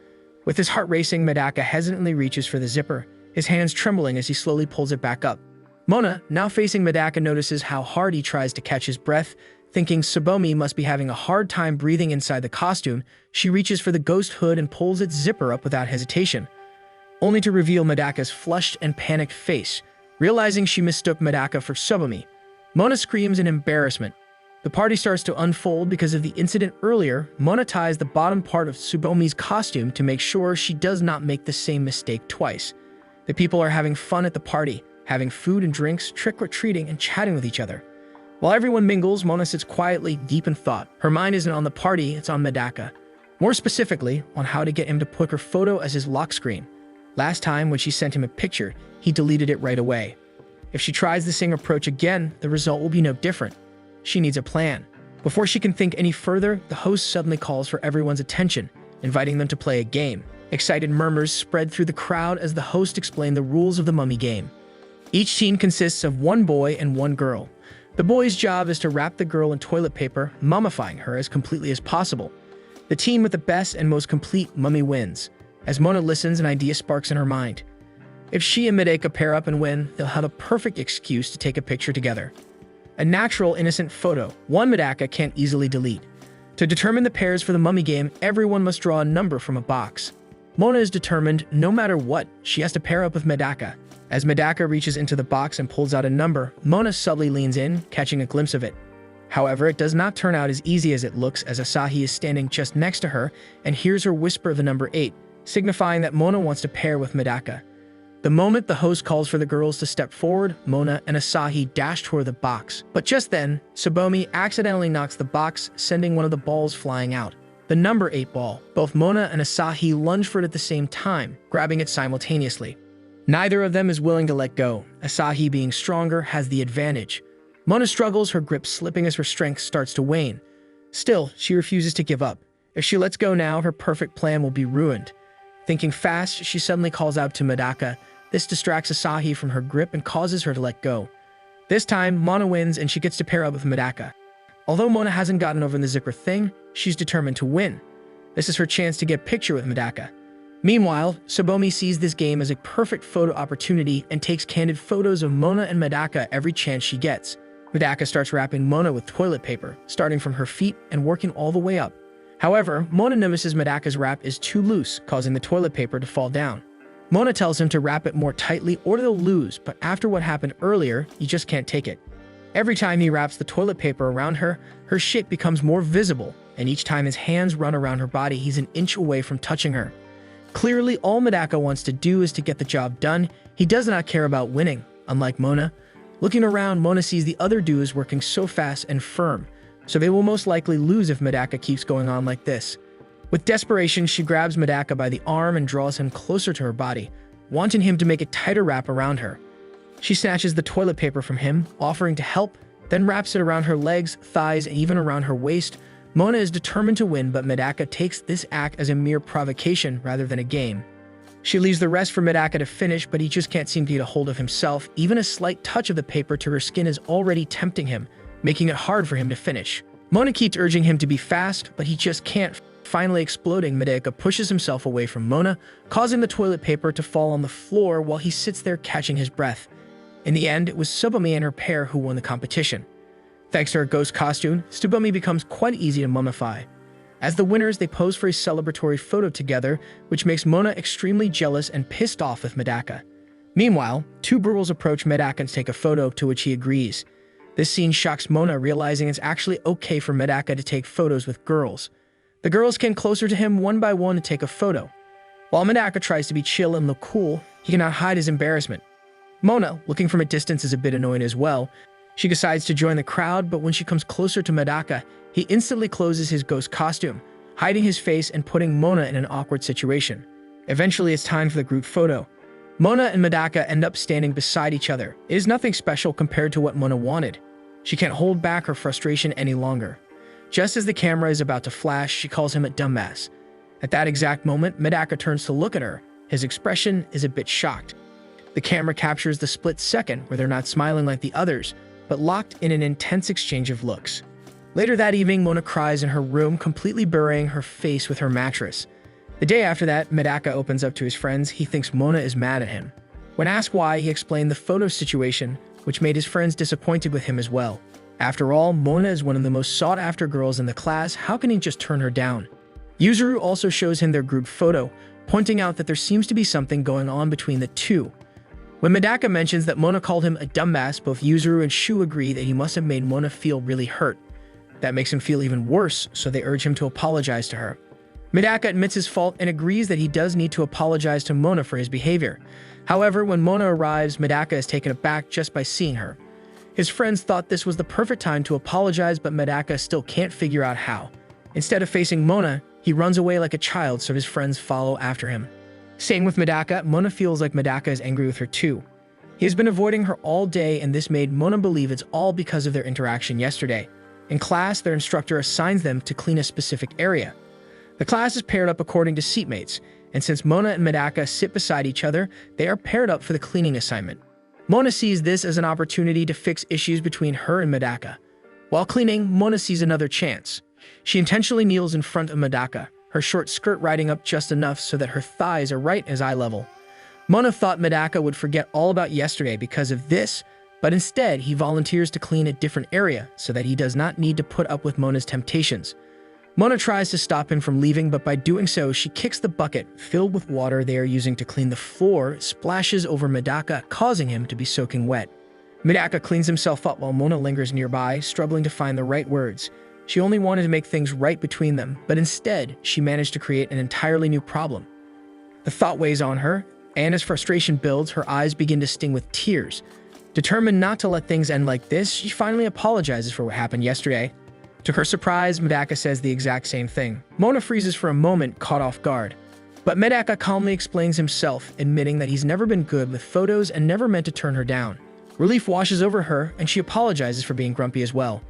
With his heart racing, Medaka hesitantly reaches for the zipper, his hands trembling as he slowly pulls it back up. Mona, now facing Medaka, notices how hard he tries to catch his breath. Thinking Tsubomi must be having a hard time breathing inside the costume, she reaches for the ghost hood and pulls its zipper up without hesitation, only to reveal Medaka's flushed and panicked face. Realizing she mistook Medaka for Tsubumi, Mona screams in embarrassment. The party starts to unfold because of the incident earlier. Mona ties the bottom part of Tsubomi's costume to make sure she does not make the same mistake twice. The people are having fun at the party, having food and drinks, trick-or-treating, and chatting with each other. While everyone mingles, Mona sits quietly, deep in thought. Her mind isn't on the party, it's on Medaka. More specifically, on how to get him to put her photo as his lock screen. Last time, when she sent him a picture, he deleted it right away. If she tries the same approach again, the result will be no different. She needs a plan. Before she can think any further, the host suddenly calls for everyone's attention, inviting them to play a game. Excited murmurs spread through the crowd as the host explained the rules of the mummy game. Each team consists of one boy and one girl. The boy's job is to wrap the girl in toilet paper, mummifying her as completely as possible. The team with the best and most complete mummy wins. As Mona listens, an idea sparks in her mind. If she and Medaka pair up and win, they'll have a perfect excuse to take a picture together. A natural, innocent photo, one Medaka can't easily delete. To determine the pairs for the mummy game, everyone must draw a number from a box. Mona is determined, no matter what, she has to pair up with Medaka. As Medaka reaches into the box and pulls out a number, Mona subtly leans in, catching a glimpse of it. However, it does not turn out as easy as it looks, as Asahi is standing just next to her and hears her whisper the number 8, signifying that Mona wants to pair with Medaka. The moment the host calls for the girls to step forward, Mona and Asahi dash toward the box. But just then, Tsubomi accidentally knocks the box, sending one of the balls flying out. the number 8 ball. Both Mona and Asahi lunge for it at the same time, grabbing it simultaneously. Neither of them is willing to let go. Asahi, being stronger, has the advantage. Mona struggles, her grip slipping as her strength starts to wane. Still, she refuses to give up. If she lets go now, her perfect plan will be ruined. Thinking fast, she suddenly calls out to Medaka. This distracts Asahi from her grip and causes her to let go. This time, Mona wins and she gets to pair up with Medaka. Although Mona hasn't gotten over the zipper thing, she's determined to win. This is her chance to get a picture with Medaka. Meanwhile, Tsubomi sees this game as a perfect photo opportunity and takes candid photos of Mona and Medaka every chance she gets. Medaka starts wrapping Mona with toilet paper, starting from her feet and working all the way up. However, Mona notices Medaka's wrap is too loose, causing the toilet paper to fall down. Mona tells him to wrap it more tightly or they'll lose, but after what happened earlier, he just can't take it. Every time he wraps the toilet paper around her, her shit becomes more visible, and each time his hands run around her body, he's an inch away from touching her. Clearly, all Medaka wants to do is to get the job done. He does not care about winning, unlike Mona. Looking around, Mona sees the other duos working so fast and firm, so they will most likely lose if Medaka keeps going on like this. With desperation, she grabs Medaka by the arm and draws him closer to her body, wanting him to make a tighter wrap around her. She snatches the toilet paper from him, offering to help, then wraps it around her legs, thighs, and even around her waist. Mona is determined to win, but Medaka takes this act as a mere provocation rather than a game. She leaves the rest for Medaka to finish, but he just can't seem to get a hold of himself. Even a slight touch of the paper to her skin is already tempting him, making it hard for him to finish. Mona keeps urging him to be fast, but he just can't. Finally exploding, Medaka pushes himself away from Mona, causing the toilet paper to fall on the floor while he sits there catching his breath. In the end, it was Tsubomi and her pair who won the competition. Thanks to her ghost costume, Tsubomi becomes quite easy to mummify. As the winners, they pose for a celebratory photo together, which makes Mona extremely jealous and pissed off with Medaka. Meanwhile, two girls approach Medaka to take a photo, to which he agrees. This scene shocks Mona, realizing it's actually okay for Medaka to take photos with girls. The girls came closer to him one by one to take a photo. While Medaka tries to be chill and look cool, he cannot hide his embarrassment. Mona, looking from a distance, is a bit annoyed as well. She decides to join the crowd, but when she comes closer to Medaka, he instantly closes his ghost costume, hiding his face and putting Mona in an awkward situation. Eventually, it's time for the group photo. Mona and Medaka end up standing beside each other. It is nothing special compared to what Mona wanted. She can't hold back her frustration any longer. Just as the camera is about to flash, she calls him a dumbass. At that exact moment, Medaka turns to look at her. His expression is a bit shocked. The camera captures the split second where they're not smiling like the others, but locked in an intense exchange of looks. Later that evening, Mona cries in her room, completely burying her face with her mattress. The day after that, Medaka opens up to his friends. He thinks Mona is mad at him. When asked why, he explained the photo situation, which made his friends disappointed with him as well. After all, Mona is one of the most sought-after girls in the class. How can he just turn her down? Yuzuru also shows him their group photo, pointing out that there seems to be something going on between the two. When Medaka mentions that Mona called him a dumbass, both Yuzuru and Shu agree that he must have made Mona feel really hurt. That makes him feel even worse, so they urge him to apologize to her. Medaka admits his fault and agrees that he does need to apologize to Mona for his behavior. However, when Mona arrives, Medaka is taken aback just by seeing her. His friends thought this was the perfect time to apologize, but Medaka still can't figure out how. Instead of facing Mona, he runs away like a child, so his friends follow after him. Same with Medaka. Mona feels like Medaka is angry with her too. He has been avoiding her all day, and this made Mona believe it's all because of their interaction yesterday. In class, their instructor assigns them to clean a specific area. The class is paired up according to seatmates, and since Mona and Medaka sit beside each other, they are paired up for the cleaning assignment. Mona sees this as an opportunity to fix issues between her and Medaka. While cleaning, Mona sees another chance. She intentionally kneels in front of Medaka, her short skirt riding up just enough so that her thighs are right as eye level. Mona thought Medaka would forget all about yesterday because of this, but instead he volunteers to clean a different area so that he does not need to put up with Mona's temptations. Mona tries to stop him from leaving, but by doing so, she kicks the bucket filled with water they are using to clean the floor, splashes over Medaka, causing him to be soaking wet. Medaka cleans himself up while Mona lingers nearby, struggling to find the right words. She only wanted to make things right between them, but instead, she managed to create an entirely new problem. The thought weighs on her, and as frustration builds, her eyes begin to sting with tears. Determined not to let things end like this, she finally apologizes for what happened yesterday. To her surprise, Medaka says the exact same thing. Mona freezes for a moment, caught off guard. But Medaka calmly explains himself, admitting that he's never been good with photos and never meant to turn her down. Relief washes over her, and she apologizes for being grumpy as well.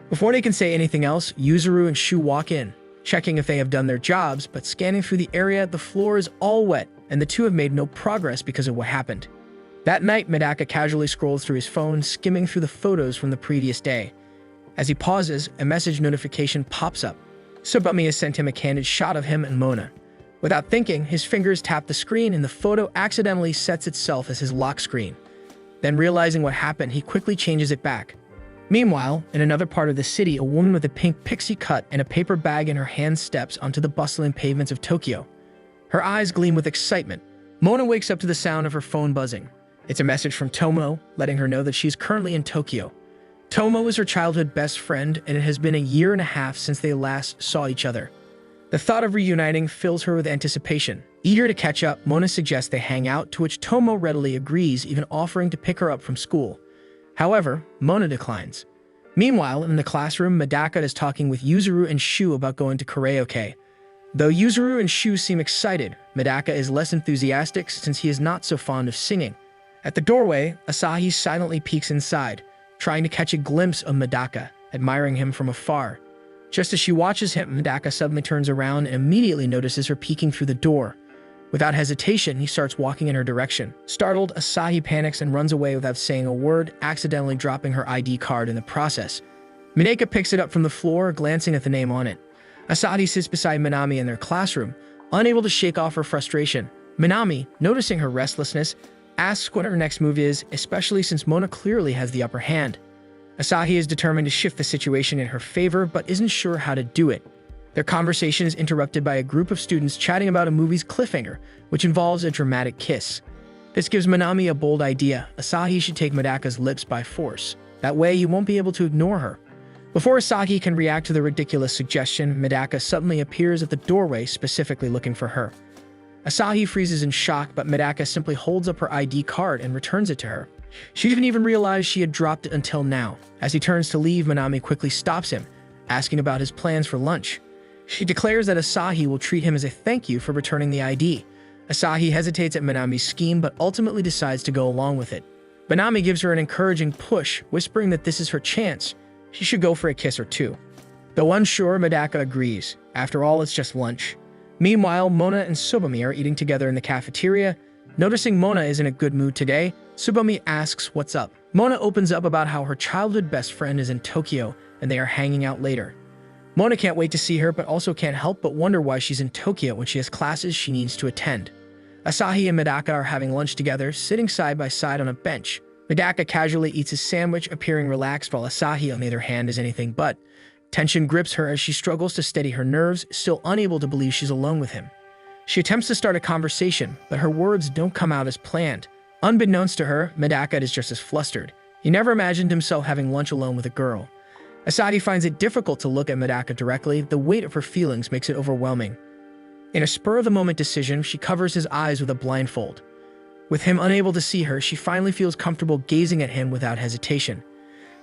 Before they can say anything else, Yuzuru and Shu walk in, checking if they have done their jobs, but scanning through the area, the floor is all wet, and the two have made no progress because of what happened. That night, Medaka casually scrolls through his phone, skimming through the photos from the previous day. As he pauses, a message notification pops up. Tsubame has sent him a candid shot of him and Mona. Without thinking, his fingers tap the screen and the photo accidentally sets itself as his lock screen. Then realizing what happened, he quickly changes it back. Meanwhile, in another part of the city, a woman with a pink pixie cut and a paper bag in her hand steps onto the bustling pavements of Tokyo. Her eyes gleam with excitement. Mona wakes up to the sound of her phone buzzing. It's a message from Tomo, letting her know that she's currently in Tokyo. Tomo is her childhood best friend, and it has been a year and a half since they last saw each other. The thought of reuniting fills her with anticipation. Eager to catch up, Mona suggests they hang out, to which Tomo readily agrees, even offering to pick her up from school. However, Mona declines. Meanwhile, in the classroom, Medaka is talking with Yuzuru and Shu about going to karaoke. Though Yuzuru and Shu seem excited, Medaka is less enthusiastic since he is not so fond of singing. At the doorway, Asahi silently peeks inside, trying to catch a glimpse of Medaka, admiring him from afar. Just as she watches him, Medaka suddenly turns around and immediately notices her peeking through the door. Without hesitation, he starts walking in her direction. Startled, Asahi panics and runs away without saying a word, accidentally dropping her ID card in the process. Medaka picks it up from the floor, glancing at the name on it. Asahi sits beside Minami in their classroom, unable to shake off her frustration. Minami, noticing her restlessness, asks what her next move is, especially since Mona clearly has the upper hand. Asahi is determined to shift the situation in her favor, but isn't sure how to do it. Their conversation is interrupted by a group of students chatting about a movie's cliffhanger, which involves a dramatic kiss. This gives Minami a bold idea. Asahi should take Medaka's lips by force. That way, he won't be able to ignore her. Before Asahi can react to the ridiculous suggestion, Medaka suddenly appears at the doorway, specifically looking for her. Asahi freezes in shock, but Medaka simply holds up her ID card and returns it to her. She didn't even realize she had dropped it until now. As he turns to leave, Minami quickly stops him, asking about his plans for lunch. She declares that Asahi will treat him as a thank you for returning the ID. Asahi hesitates at Minami's scheme, but ultimately decides to go along with it. Minami gives her an encouraging push, whispering that this is her chance. She should go for a kiss or two. Though unsure, Medaka agrees. After all, it's just lunch. Meanwhile, Mona and Tsubame are eating together in the cafeteria. Noticing Mona is in a good mood today, Tsubame asks what's up. Mona opens up about how her childhood best friend is in Tokyo and they are hanging out later. Mona can't wait to see her, but also can't help but wonder why she's in Tokyo when she has classes she needs to attend. Asahi and Medaka are having lunch together, sitting side by side on a bench. Medaka casually eats his sandwich, appearing relaxed, while Asahi, on the other hand, is anything but. Tension grips her as she struggles to steady her nerves, still unable to believe she's alone with him. She attempts to start a conversation, but her words don't come out as planned. Unbeknownst to her, Medaka is just as flustered. He never imagined himself having lunch alone with a girl. Asahi finds it difficult to look at Medaka directly. The weight of her feelings makes it overwhelming. In a spur-of-the-moment decision, she covers his eyes with a blindfold. With him unable to see her, she finally feels comfortable gazing at him without hesitation.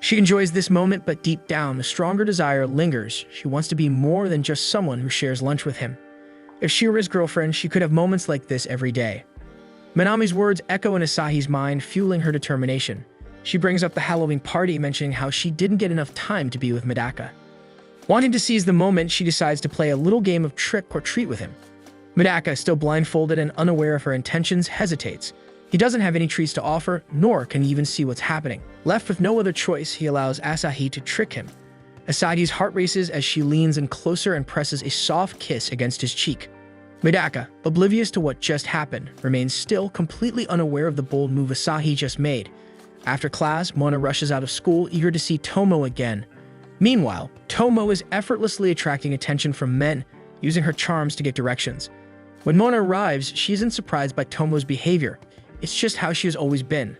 She enjoys this moment, but deep down, a stronger desire lingers. She wants to be more than just someone who shares lunch with him. If she were his girlfriend, she could have moments like this every day. Minami's words echo in Asahi's mind, fueling her determination. She brings up the Halloween party, mentioning how she didn't get enough time to be with Medaka. Wanting to seize the moment, she decides to play a little game of trick or treat with him. Medaka, still blindfolded and unaware of her intentions, hesitates. He doesn't have any treats to offer, nor can he even see what's happening. Left with no other choice, he allows Asahi to trick him. Asahi's heart races as she leans in closer and presses a soft kiss against his cheek. Medaka, oblivious to what just happened, remains still, completely unaware of the bold move Asahi just made. After class, Mona rushes out of school, eager to see Tomo again. Meanwhile, Tomo is effortlessly attracting attention from men, using her charms to get directions. When Mona arrives, she isn't surprised by Tomo's behavior. It's just how she has always been.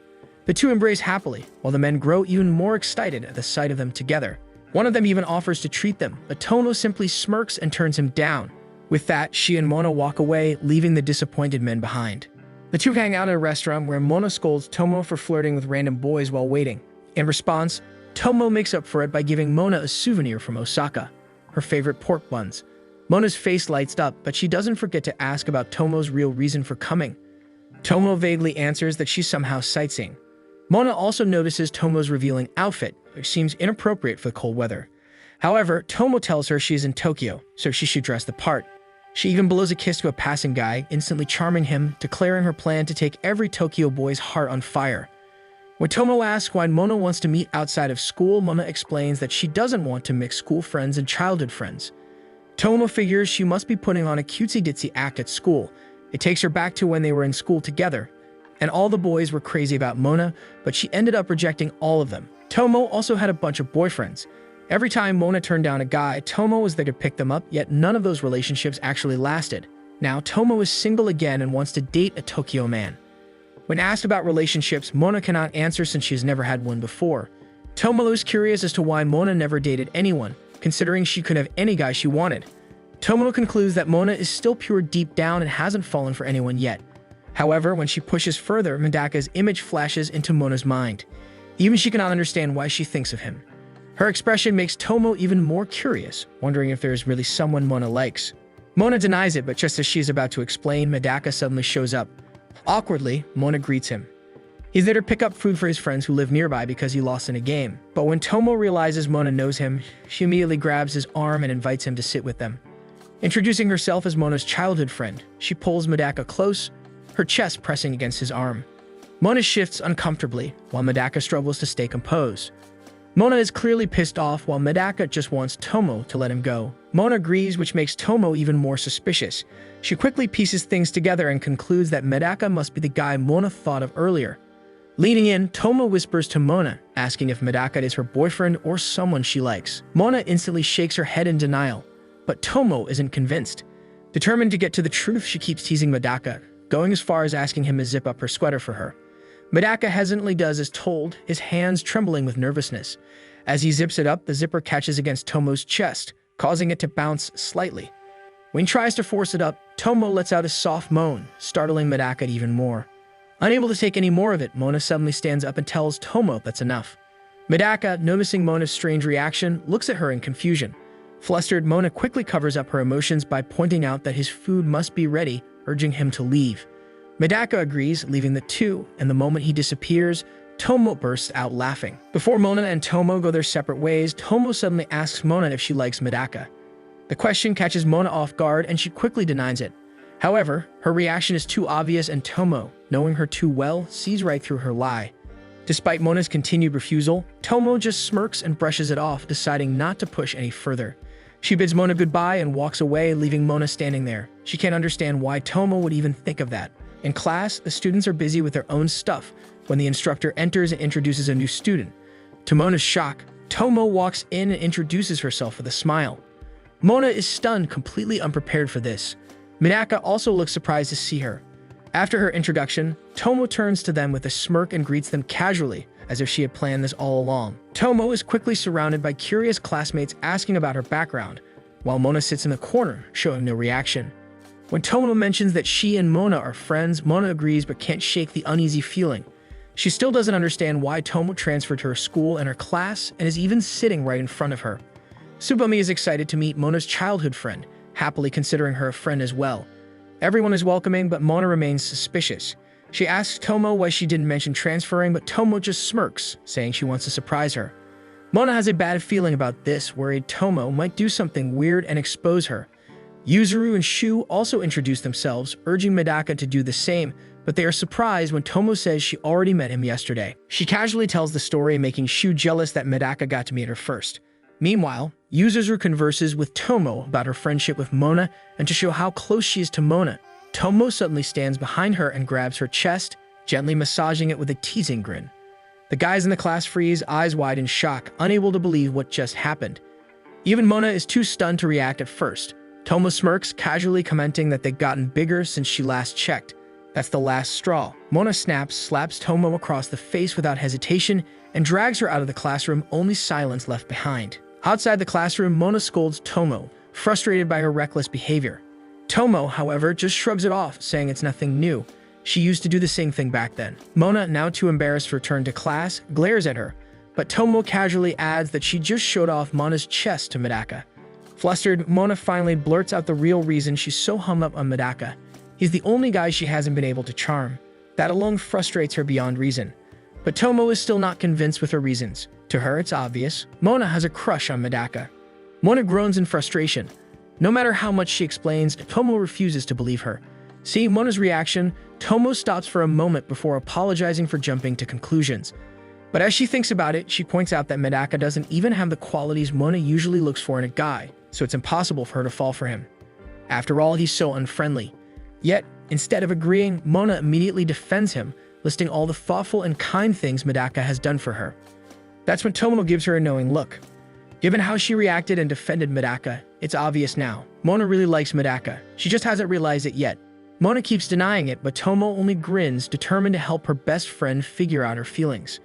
The two embrace happily, while the men grow even more excited at the sight of them together. One of them even offers to treat them, but Tomo simply smirks and turns him down. With that, she and Mona walk away, leaving the disappointed men behind. The two hang out at a restaurant where Mona scolds Tomo for flirting with random boys while waiting. In response, Tomo makes up for it by giving Mona a souvenir from Osaka, her favorite pork buns. Mona's face lights up, but she doesn't forget to ask about Tomo's real reason for coming. Tomo vaguely answers that she's somehow sightseeing. Mona also notices Tomo's revealing outfit, which seems inappropriate for the cold weather. However, Tomo tells her she is in Tokyo, so she should dress the part. She even blows a kiss to a passing guy, instantly charming him, declaring her plan to take every Tokyo boy's heart on fire. When Tomo asks why Mona wants to meet outside of school, Mona explains that she doesn't want to mix school friends and childhood friends. Tomo figures she must be putting on a cutesy-ditzy act at school. It takes her back to when they were in school together, and all the boys were crazy about Mona, but she ended up rejecting all of them. Tomo also had a bunch of boyfriends. Every time Mona turned down a guy, Tomo was there to pick them up, yet none of those relationships actually lasted. Now, Tomo is single again and wants to date a Tokyo man. When asked about relationships, Mona cannot answer since she has never had one before. Tomo is curious as to why Mona never dated anyone, considering she could have any guy she wanted. Tomo concludes that Mona is still pure deep down and hasn't fallen for anyone yet. However, when she pushes further, Medaka's image flashes into Mona's mind. Even she cannot understand why she thinks of him. Her expression makes Tomo even more curious, wondering if there is really someone Mona likes. Mona denies it, but just as she is about to explain, Medaka suddenly shows up. Awkwardly, Mona greets him. He's there to pick up food for his friends who live nearby because he lost in a game. But when Tomo realizes Mona knows him, she immediately grabs his arm and invites him to sit with them. Introducing herself as Mona's childhood friend, she pulls Medaka close, her chest pressing against his arm. Mona shifts uncomfortably, while Medaka struggles to stay composed. Mona is clearly pissed off, while Medaka just wants Tomo to let him go. Mona agrees, which makes Tomo even more suspicious. She quickly pieces things together and concludes that Medaka must be the guy Mona thought of earlier. Leaning in, Tomo whispers to Mona, asking if Medaka is her boyfriend or someone she likes. Mona instantly shakes her head in denial, but Tomo isn't convinced. Determined to get to the truth, she keeps teasing Medaka, going as far as asking him to zip up her sweater for her. Medaka hesitantly does as told, his hands trembling with nervousness. As he zips it up, the zipper catches against Tomo's chest, causing it to bounce slightly. When he tries to force it up, Tomo lets out a soft moan, startling Medaka even more. Unable to take any more of it, Mona suddenly stands up and tells Tomo that's enough. Medaka, noticing Mona's strange reaction, looks at her in confusion. Flustered, Mona quickly covers up her emotions by pointing out that his food must be ready, urging him to leave. Medaka agrees, leaving the two, and the moment he disappears, Tomo bursts out laughing. Before Mona and Tomo go their separate ways, Tomo suddenly asks Mona if she likes Medaka. The question catches Mona off guard, and she quickly denies it. However, her reaction is too obvious, and Tomo, knowing her too well, sees right through her lie. Despite Mona's continued refusal, Tomo just smirks and brushes it off, deciding not to push any further. She bids Mona goodbye and walks away, leaving Mona standing there. She can't understand why Tomo would even think of that. In class, the students are busy with their own stuff when the instructor enters and introduces a new student. To Mona's shock, Tomo walks in and introduces herself with a smile. Mona is stunned, completely unprepared for this. Medaka also looks surprised to see her. After her introduction, Tomo turns to them with a smirk and greets them casually, as if she had planned this all along. Tomo is quickly surrounded by curious classmates asking about her background, while Mona sits in the corner, showing no reaction. When Tomo mentions that she and Mona are friends, Mona agrees but can't shake the uneasy feeling. She still doesn't understand why Tomo transferred to her school and her class and is even sitting right in front of her. Tsubame is excited to meet Mona's childhood friend, happily considering her a friend as well. Everyone is welcoming, but Mona remains suspicious. She asks Tomo why she didn't mention transferring, but Tomo just smirks, saying she wants to surprise her. Mona has a bad feeling about this, worried Tomo might do something weird and expose her. Yuzuru and Shu also introduce themselves, urging Medaka to do the same, but they are surprised when Tomo says she already met him yesterday. She casually tells the story, making Shu jealous that Medaka got to meet her first. Meanwhile, Yuzuru converses with Tomo about her friendship with Mona and to show how close she is to Mona. Tomo suddenly stands behind her and grabs her chest, gently massaging it with a teasing grin. The guys in the class freeze, eyes wide in shock, unable to believe what just happened. Even Mona is too stunned to react at first. Tomo smirks, casually commenting that they've gotten bigger since she last checked. That's the last straw. Mona snaps, slaps Tomo across the face without hesitation, and drags her out of the classroom, only silence left behind. Outside the classroom, Mona scolds Tomo, frustrated by her reckless behavior. Tomo, however, just shrugs it off, saying it's nothing new. She used to do the same thing back then. Mona, now too embarrassed to return to class, glares at her. but Tomo casually adds that she just showed off Mona's chest to Medaka. Flustered, Mona finally blurts out the real reason she's so hung up on Medaka. He's the only guy she hasn't been able to charm. That alone frustrates her beyond reason. But Tomo is still not convinced with her reasons. To her, it's obvious. Mona has a crush on Medaka. Mona groans in frustration. No matter how much she explains, Tomo refuses to believe her. See Mona's reaction, Tomo stops for a moment before apologizing for jumping to conclusions. But as she thinks about it, she points out that Medaka doesn't even have the qualities Mona usually looks for in a guy, so it's impossible for her to fall for him. After all, he's so unfriendly. Yet, instead of agreeing, Mona immediately defends him, listing all the thoughtful and kind things Medaka has done for her. That's when Tomo gives her a knowing look. Given how she reacted and defended Medaka, it's obvious now. Mona really likes Medaka. She just hasn't realized it yet. Mona keeps denying it, but Tomo only grins, determined to help her best friend figure out her feelings.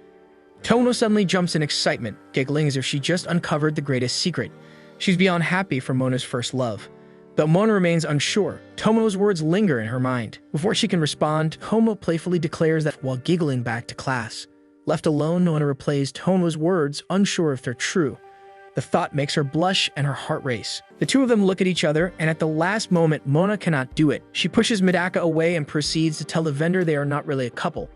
Tomo suddenly jumps in excitement, giggling as if she just uncovered the greatest secret. She's beyond happy for Mona's first love. Though Mona remains unsure, Tomo's words linger in her mind. Before she can respond, Tomo playfully declares that while giggling back to class. Left alone, Mona replays Tomo's words, unsure if they're true. The thought makes her blush and her heart race. The two of them look at each other, and at the last moment, Mona cannot do it. She pushes Medaka away and proceeds to tell the vendor they are not really a couple.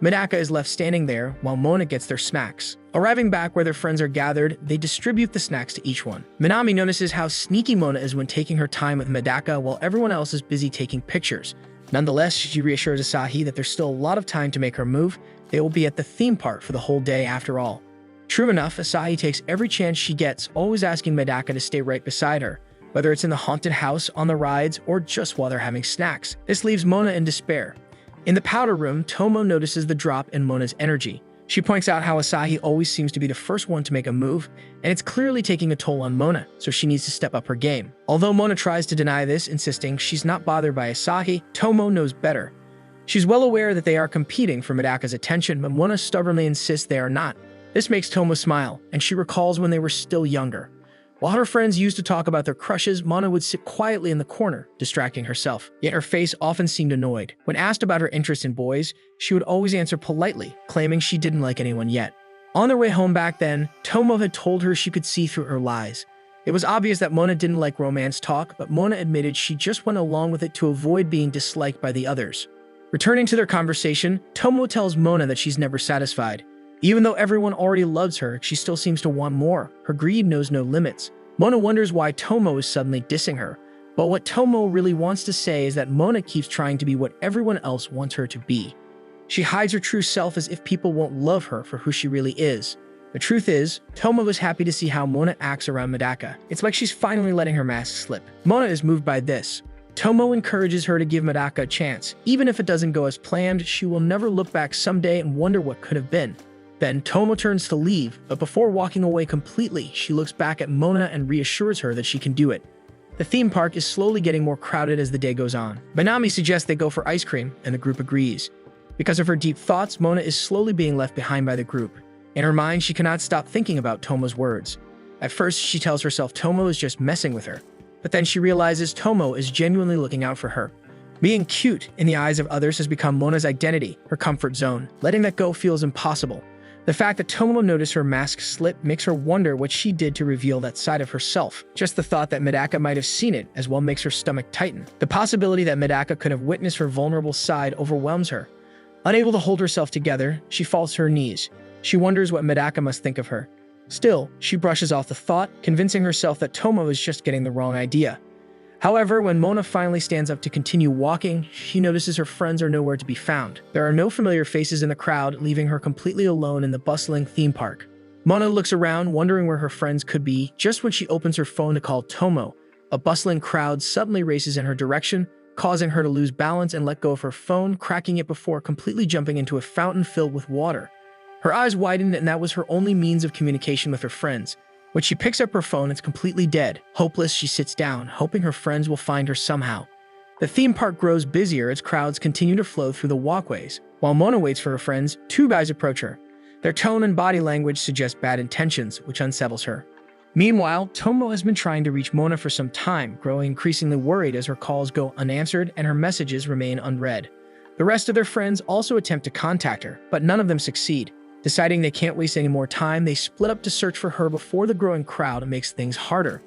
Medaka is left standing there while Mona gets their snacks. Arriving back where their friends are gathered, they distribute the snacks to each one. Minami notices how sneaky Mona is when taking her time with Medaka while everyone else is busy taking pictures. Nonetheless, she reassures Asahi that there's still a lot of time to make her move. They will be at the theme park for the whole day after all. True enough, Asahi takes every chance she gets, always asking Medaka to stay right beside her, whether it's in the haunted house, on the rides, or just while they're having snacks. This leaves Mona in despair. In the powder room, Tomo notices the drop in Mona's energy. She points out how Asahi always seems to be the first one to make a move, and it's clearly taking a toll on Mona, so she needs to step up her game. Although Mona tries to deny this, insisting she's not bothered by Asahi, Tomo knows better. She's well aware that they are competing for Medaka's attention, but Mona stubbornly insists they are not. This makes Tomo smile, and she recalls when they were still younger. While her friends used to talk about their crushes, Mona would sit quietly in the corner, distracting herself. Yet her face often seemed annoyed. When asked about her interest in boys, she would always answer politely, claiming she didn't like anyone yet. On their way home back then, Tomo had told her she could see through her lies. It was obvious that Mona didn't like romance talk, but Mona admitted she just went along with it to avoid being disliked by the others. Returning to their conversation, Tomo tells Mona that she's never satisfied. Even though everyone already loves her, she still seems to want more. Her greed knows no limits. Mona wonders why Tomo is suddenly dissing her. But what Tomo really wants to say is that Mona keeps trying to be what everyone else wants her to be. She hides her true self as if people won't love her for who she really is. The truth is, Tomo is happy to see how Mona acts around Medaka. It's like she's finally letting her mask slip. Mona is moved by this. Tomo encourages her to give Medaka a chance. Even if it doesn't go as planned, she will never look back someday and wonder what could have been. Then Tomo turns to leave, but before walking away completely, she looks back at Mona and reassures her that she can do it. The theme park is slowly getting more crowded as the day goes on. Minami suggests they go for ice cream, and the group agrees. Because of her deep thoughts, Mona is slowly being left behind by the group. In her mind, she cannot stop thinking about Tomo's words. At first, she tells herself Tomo is just messing with her, but then she realizes Tomo is genuinely looking out for her. Being cute in the eyes of others has become Mona's identity, her comfort zone. Letting that go feels impossible. The fact that Tomo noticed her mask slip makes her wonder what she did to reveal that side of herself. Just the thought that Medaka might have seen it as well makes her stomach tighten. The possibility that Medaka could have witnessed her vulnerable side overwhelms her. Unable to hold herself together, she falls to her knees. She wonders what Medaka must think of her. Still, she brushes off the thought, convincing herself that Tomo is just getting the wrong idea. However, when Mona finally stands up to continue walking, she notices her friends are nowhere to be found. There are no familiar faces in the crowd, leaving her completely alone in the bustling theme park. Mona looks around, wondering where her friends could be. Just when she opens her phone to call Tomo, a bustling crowd suddenly races in her direction, causing her to lose balance and let go of her phone, cracking it before completely jumping into a fountain filled with water. Her eyes widened, and that was her only means of communication with her friends. When she picks up her phone, it's completely dead. Hopeless, she sits down, hoping her friends will find her somehow. The theme park grows busier as crowds continue to flow through the walkways. While Mona waits for her friends, two guys approach her. Their tone and body language suggest bad intentions, which unsettles her. Meanwhile, Tomo has been trying to reach Mona for some time, growing increasingly worried as her calls go unanswered and her messages remain unread. The rest of their friends also attempt to contact her, but none of them succeed. Deciding they can't waste any more time, they split up to search for her before the growing crowd makes things harder.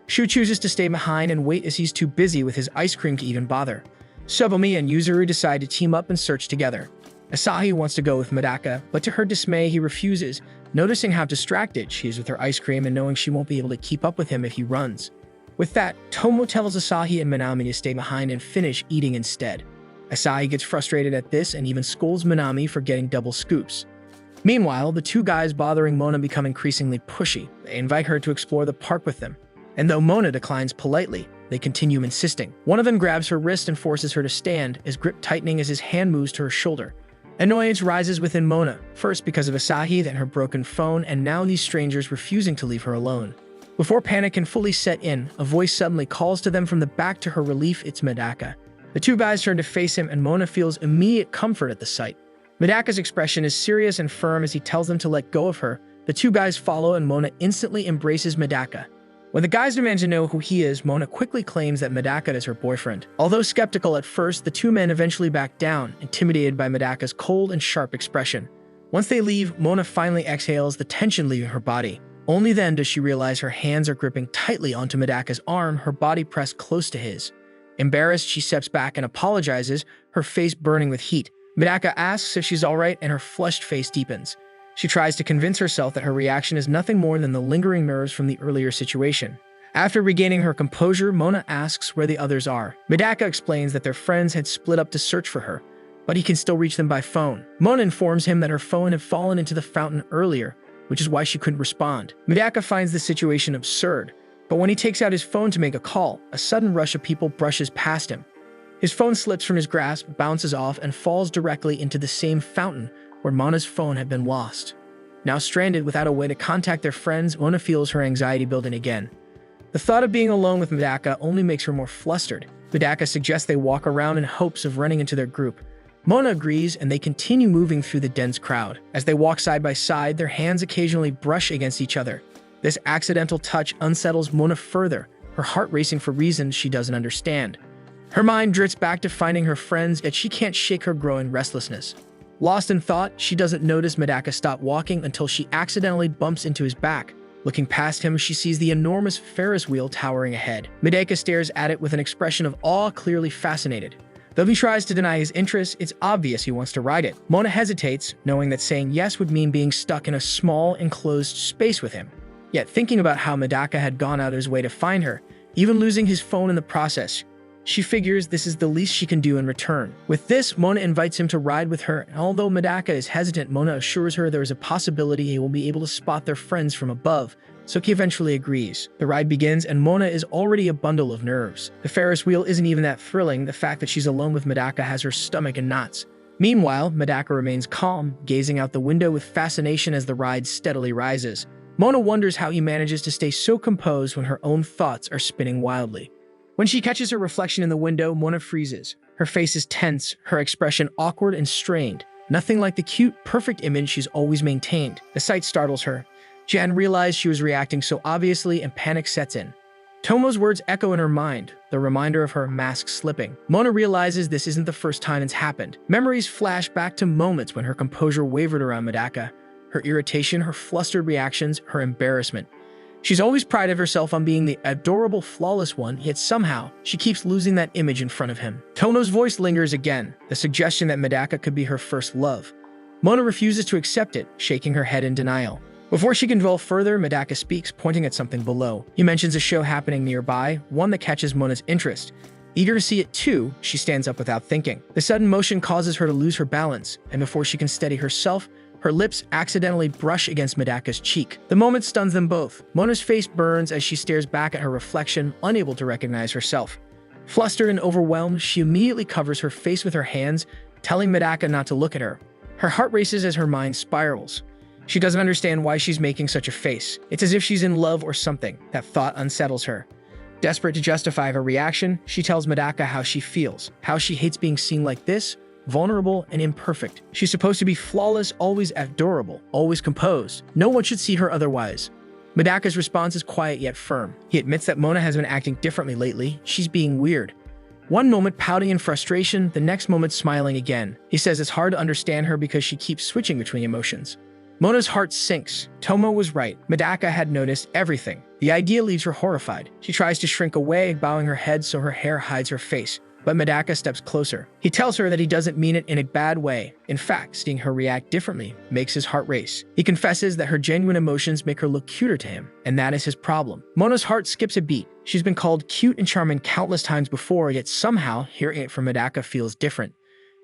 Shu chooses to stay behind and wait as he's too busy with his ice cream to even bother. Subomi and Yuzuru decide to team up and search together. Asahi wants to go with Medaka, but to her dismay, he refuses, noticing how distracted she is with her ice cream and knowing she won't be able to keep up with him if he runs. With that, Tomo tells Asahi and Minami to stay behind and finish eating instead. Asahi gets frustrated at this and even scolds Minami for getting double scoops. Meanwhile, the two guys bothering Mona become increasingly pushy. They invite her to explore the park with them. And though Mona declines politely, they continue insisting. One of them grabs her wrist and forces her to stand, his grip tightening as his hand moves to her shoulder. Annoyance rises within Mona, first because of Asahi, then her broken phone, and now these strangers refusing to leave her alone. Before panic can fully set in, a voice suddenly calls to them from the back. To her relief, it's Medaka. The two guys turn to face him, and Mona feels immediate comfort at the sight. Medaka's expression is serious and firm as he tells them to let go of her. The two guys follow, and Mona instantly embraces Medaka. When the guys demand to know who he is, Mona quickly claims that Medaka is her boyfriend. Although skeptical at first, the two men eventually back down, intimidated by Medaka's cold and sharp expression. Once they leave, Mona finally exhales, the tension leaving her body. Only then does she realize her hands are gripping tightly onto Medaka's arm, her body pressed close to his. Embarrassed, she steps back and apologizes, her face burning with heat. Medaka asks if she's alright, and her flushed face deepens. She tries to convince herself that her reaction is nothing more than the lingering nerves from the earlier situation. After regaining her composure, Mona asks where the others are. Medaka explains that their friends had split up to search for her, but he can still reach them by phone. Mona informs him that her phone had fallen into the fountain earlier, which is why she couldn't respond. Medaka finds the situation absurd, but when he takes out his phone to make a call, a sudden rush of people brushes past him. His phone slips from his grasp, bounces off, and falls directly into the same fountain where Mona's phone had been lost. Now stranded without a way to contact their friends, Mona feels her anxiety building again. The thought of being alone with Medaka only makes her more flustered. Medaka suggests they walk around in hopes of running into their group. Mona agrees, and they continue moving through the dense crowd. As they walk side by side, their hands occasionally brush against each other. This accidental touch unsettles Mona further, her heart racing for reasons she doesn't understand. Her mind drifts back to finding her friends, yet she can't shake her growing restlessness. Lost in thought, she doesn't notice Medaka stop walking until she accidentally bumps into his back. Looking past him, she sees the enormous Ferris wheel towering ahead. Medaka stares at it with an expression of awe, clearly fascinated. Though he tries to deny his interest, it's obvious he wants to ride it. Mona hesitates, knowing that saying yes would mean being stuck in a small, enclosed space with him. Yet thinking about how Medaka had gone out of his way to find her, even losing his phone in the process, she figures this is the least she can do in return. With this, Mona invites him to ride with her, and although Medaka is hesitant, Mona assures her there is a possibility he will be able to spot their friends from above, so he eventually agrees. The ride begins, and Mona is already a bundle of nerves. The Ferris wheel isn't even that thrilling. The fact that she's alone with Medaka has her stomach in knots. Meanwhile, Medaka remains calm, gazing out the window with fascination as the ride steadily rises. Mona wonders how he manages to stay so composed when her own thoughts are spinning wildly. When she catches her reflection in the window, Mona freezes. Her face is tense, her expression awkward and strained. Nothing like the cute, perfect image she's always maintained. The sight startles her. She hadn't realized she was reacting so obviously, and panic sets in. Tomo's words echo in her mind, the reminder of her mask slipping. Mona realizes this isn't the first time it's happened. Memories flash back to moments when her composure wavered around Medaka. Her irritation, her flustered reactions, her embarrassment. She's always prided herself on being the adorable, flawless one, yet somehow, she keeps losing that image in front of him. Tomo's voice lingers again, the suggestion that Medaka could be her first love. Mona refuses to accept it, shaking her head in denial. Before she can dwell further, Medaka speaks, pointing at something below. He mentions a show happening nearby, one that catches Mona's interest. Eager to see it too, she stands up without thinking. The sudden motion causes her to lose her balance, and before she can steady herself, her lips accidentally brush against Medaka's cheek. The moment stuns them both. Mona's face burns as she stares back at her reflection, unable to recognize herself. Flustered and overwhelmed, she immediately covers her face with her hands, telling Medaka not to look at her. Her heart races as her mind spirals. She doesn't understand why she's making such a face. It's as if she's in love or something. That thought unsettles her. Desperate to justify her reaction, she tells Medaka how she feels, how she hates being seen like this, vulnerable and imperfect. She's supposed to be flawless, always adorable, always composed. No one should see her otherwise. Medaka's response is quiet yet firm. He admits that Mona has been acting differently lately. She's being weird. One moment pouting in frustration, the next moment smiling again. He says it's hard to understand her because she keeps switching between emotions. Mona's heart sinks. Tomo was right. Medaka had noticed everything. The idea leaves her horrified. She tries to shrink away, bowing her head so her hair hides her face. But Medaka steps closer. He tells her that he doesn't mean it in a bad way. In fact, seeing her react differently makes his heart race. He confesses that her genuine emotions make her look cuter to him, and that is his problem. Mona's heart skips a beat. She's been called cute and charming countless times before, yet somehow hearing it from Medaka feels different.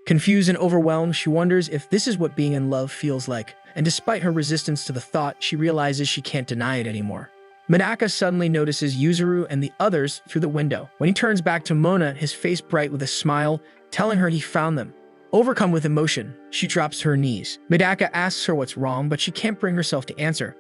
Confused and overwhelmed, she wonders if this is what being in love feels like. And despite her resistance to the thought, she realizes she can't deny it anymore. Medaka suddenly notices Yuzuru and the others through the window. When he turns back to Mona, his face bright with a smile, telling her he found them. Overcome with emotion, she drops to her knees. Medaka asks her what's wrong, but she can't bring herself to answer.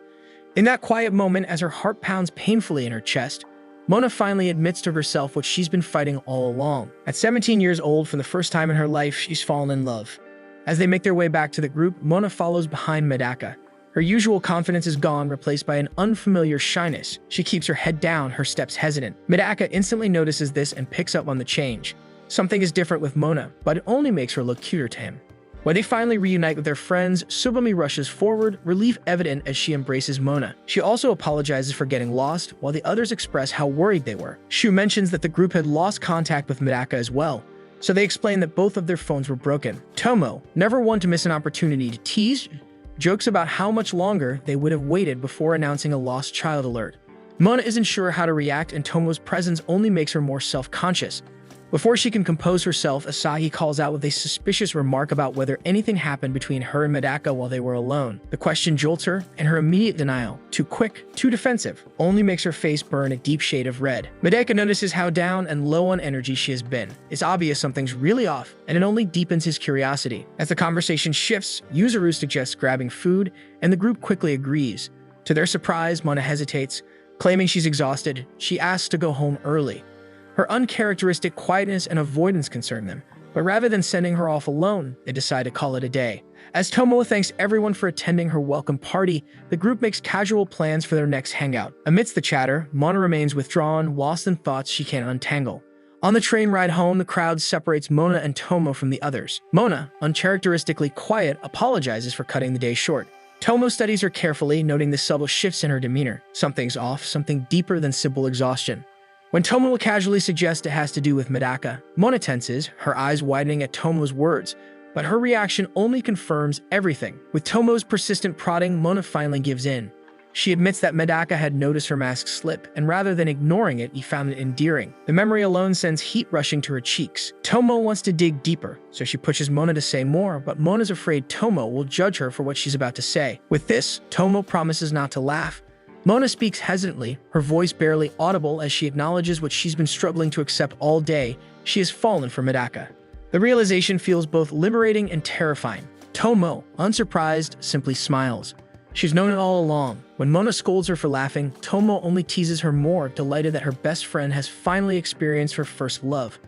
In that quiet moment, as her heart pounds painfully in her chest, Mona finally admits to herself what she's been fighting all along. At 17 years old, for the first time in her life, she's fallen in love. As they make their way back to the group, Mona follows behind Medaka. Her usual confidence is gone, replaced by an unfamiliar shyness. She keeps her head down, her steps hesitant. Medaka instantly notices this and picks up on the change. Something is different with Mona, but it only makes her look cuter to him. When they finally reunite with their friends, Tsubame rushes forward, relief evident as she embraces Mona. She also apologizes for getting lost, while the others express how worried they were. Shu mentions that the group had lost contact with Medaka as well, so they explain that both of their phones were broken. Tomo, never one to miss an opportunity to tease, jokes about how much longer they would have waited before announcing a lost child alert. Mona isn't sure how to react, and Tomo's presence only makes her more self-conscious. Before she can compose herself, Asahi calls out with a suspicious remark about whether anything happened between her and Medaka while they were alone. The question jolts her, and her immediate denial, too quick, too defensive, only makes her face burn a deep shade of red. Medaka notices how down and low on energy she has been. It's obvious something's really off, and it only deepens his curiosity. As the conversation shifts, Yuzuru suggests grabbing food, and the group quickly agrees. To their surprise, Mona hesitates. Claiming she's exhausted, she asks to go home early. Her uncharacteristic quietness and avoidance concern them, but rather than sending her off alone, they decide to call it a day. As Tomo thanks everyone for attending her welcome party, the group makes casual plans for their next hangout. Amidst the chatter, Mona remains withdrawn, lost in thoughts she can't untangle. On the train ride home, the crowd separates Mona and Tomo from the others. Mona, uncharacteristically quiet, apologizes for cutting the day short. Tomo studies her carefully, noting the subtle shifts in her demeanor. Something's off, something deeper than simple exhaustion. When Tomo casually suggests it has to do with Medaka, Mona tenses, her eyes widening at Tomo's words, but her reaction only confirms everything. With Tomo's persistent prodding, Mona finally gives in. She admits that Medaka had noticed her mask slip, and rather than ignoring it, he found it endearing. The memory alone sends heat rushing to her cheeks. Tomo wants to dig deeper, so she pushes Mona to say more, but Mona's afraid Tomo will judge her for what she's about to say. With this, Tomo promises not to laugh. Mona speaks hesitantly, her voice barely audible as she acknowledges what she's been struggling to accept all day. She has fallen for Medaka. The realization feels both liberating and terrifying. Tomo, unsurprised, simply smiles. She's known it all along. When Mona scolds her for laughing, Tomo only teases her more, delighted that her best friend has finally experienced her first love.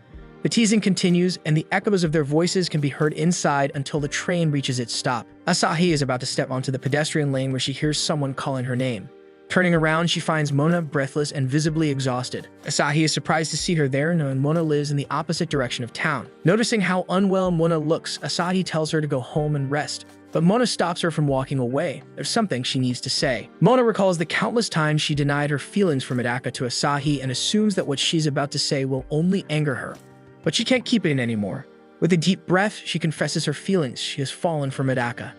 The teasing continues, and the echoes of their voices can be heard inside until the train reaches its stop. Asahi is about to step onto the pedestrian lane where she hears someone calling her name. Turning around, she finds Mona breathless and visibly exhausted. Asahi is surprised to see her there, knowing Mona lives in the opposite direction of town. Noticing how unwell Mona looks, Asahi tells her to go home and rest. But Mona stops her from walking away. There's something she needs to say. Mona recalls the countless times she denied her feelings for Medaka to Asahi and assumes that what she's about to say will only anger her. But she can't keep it in anymore. With a deep breath, she confesses her feelings. She has fallen for Medaka.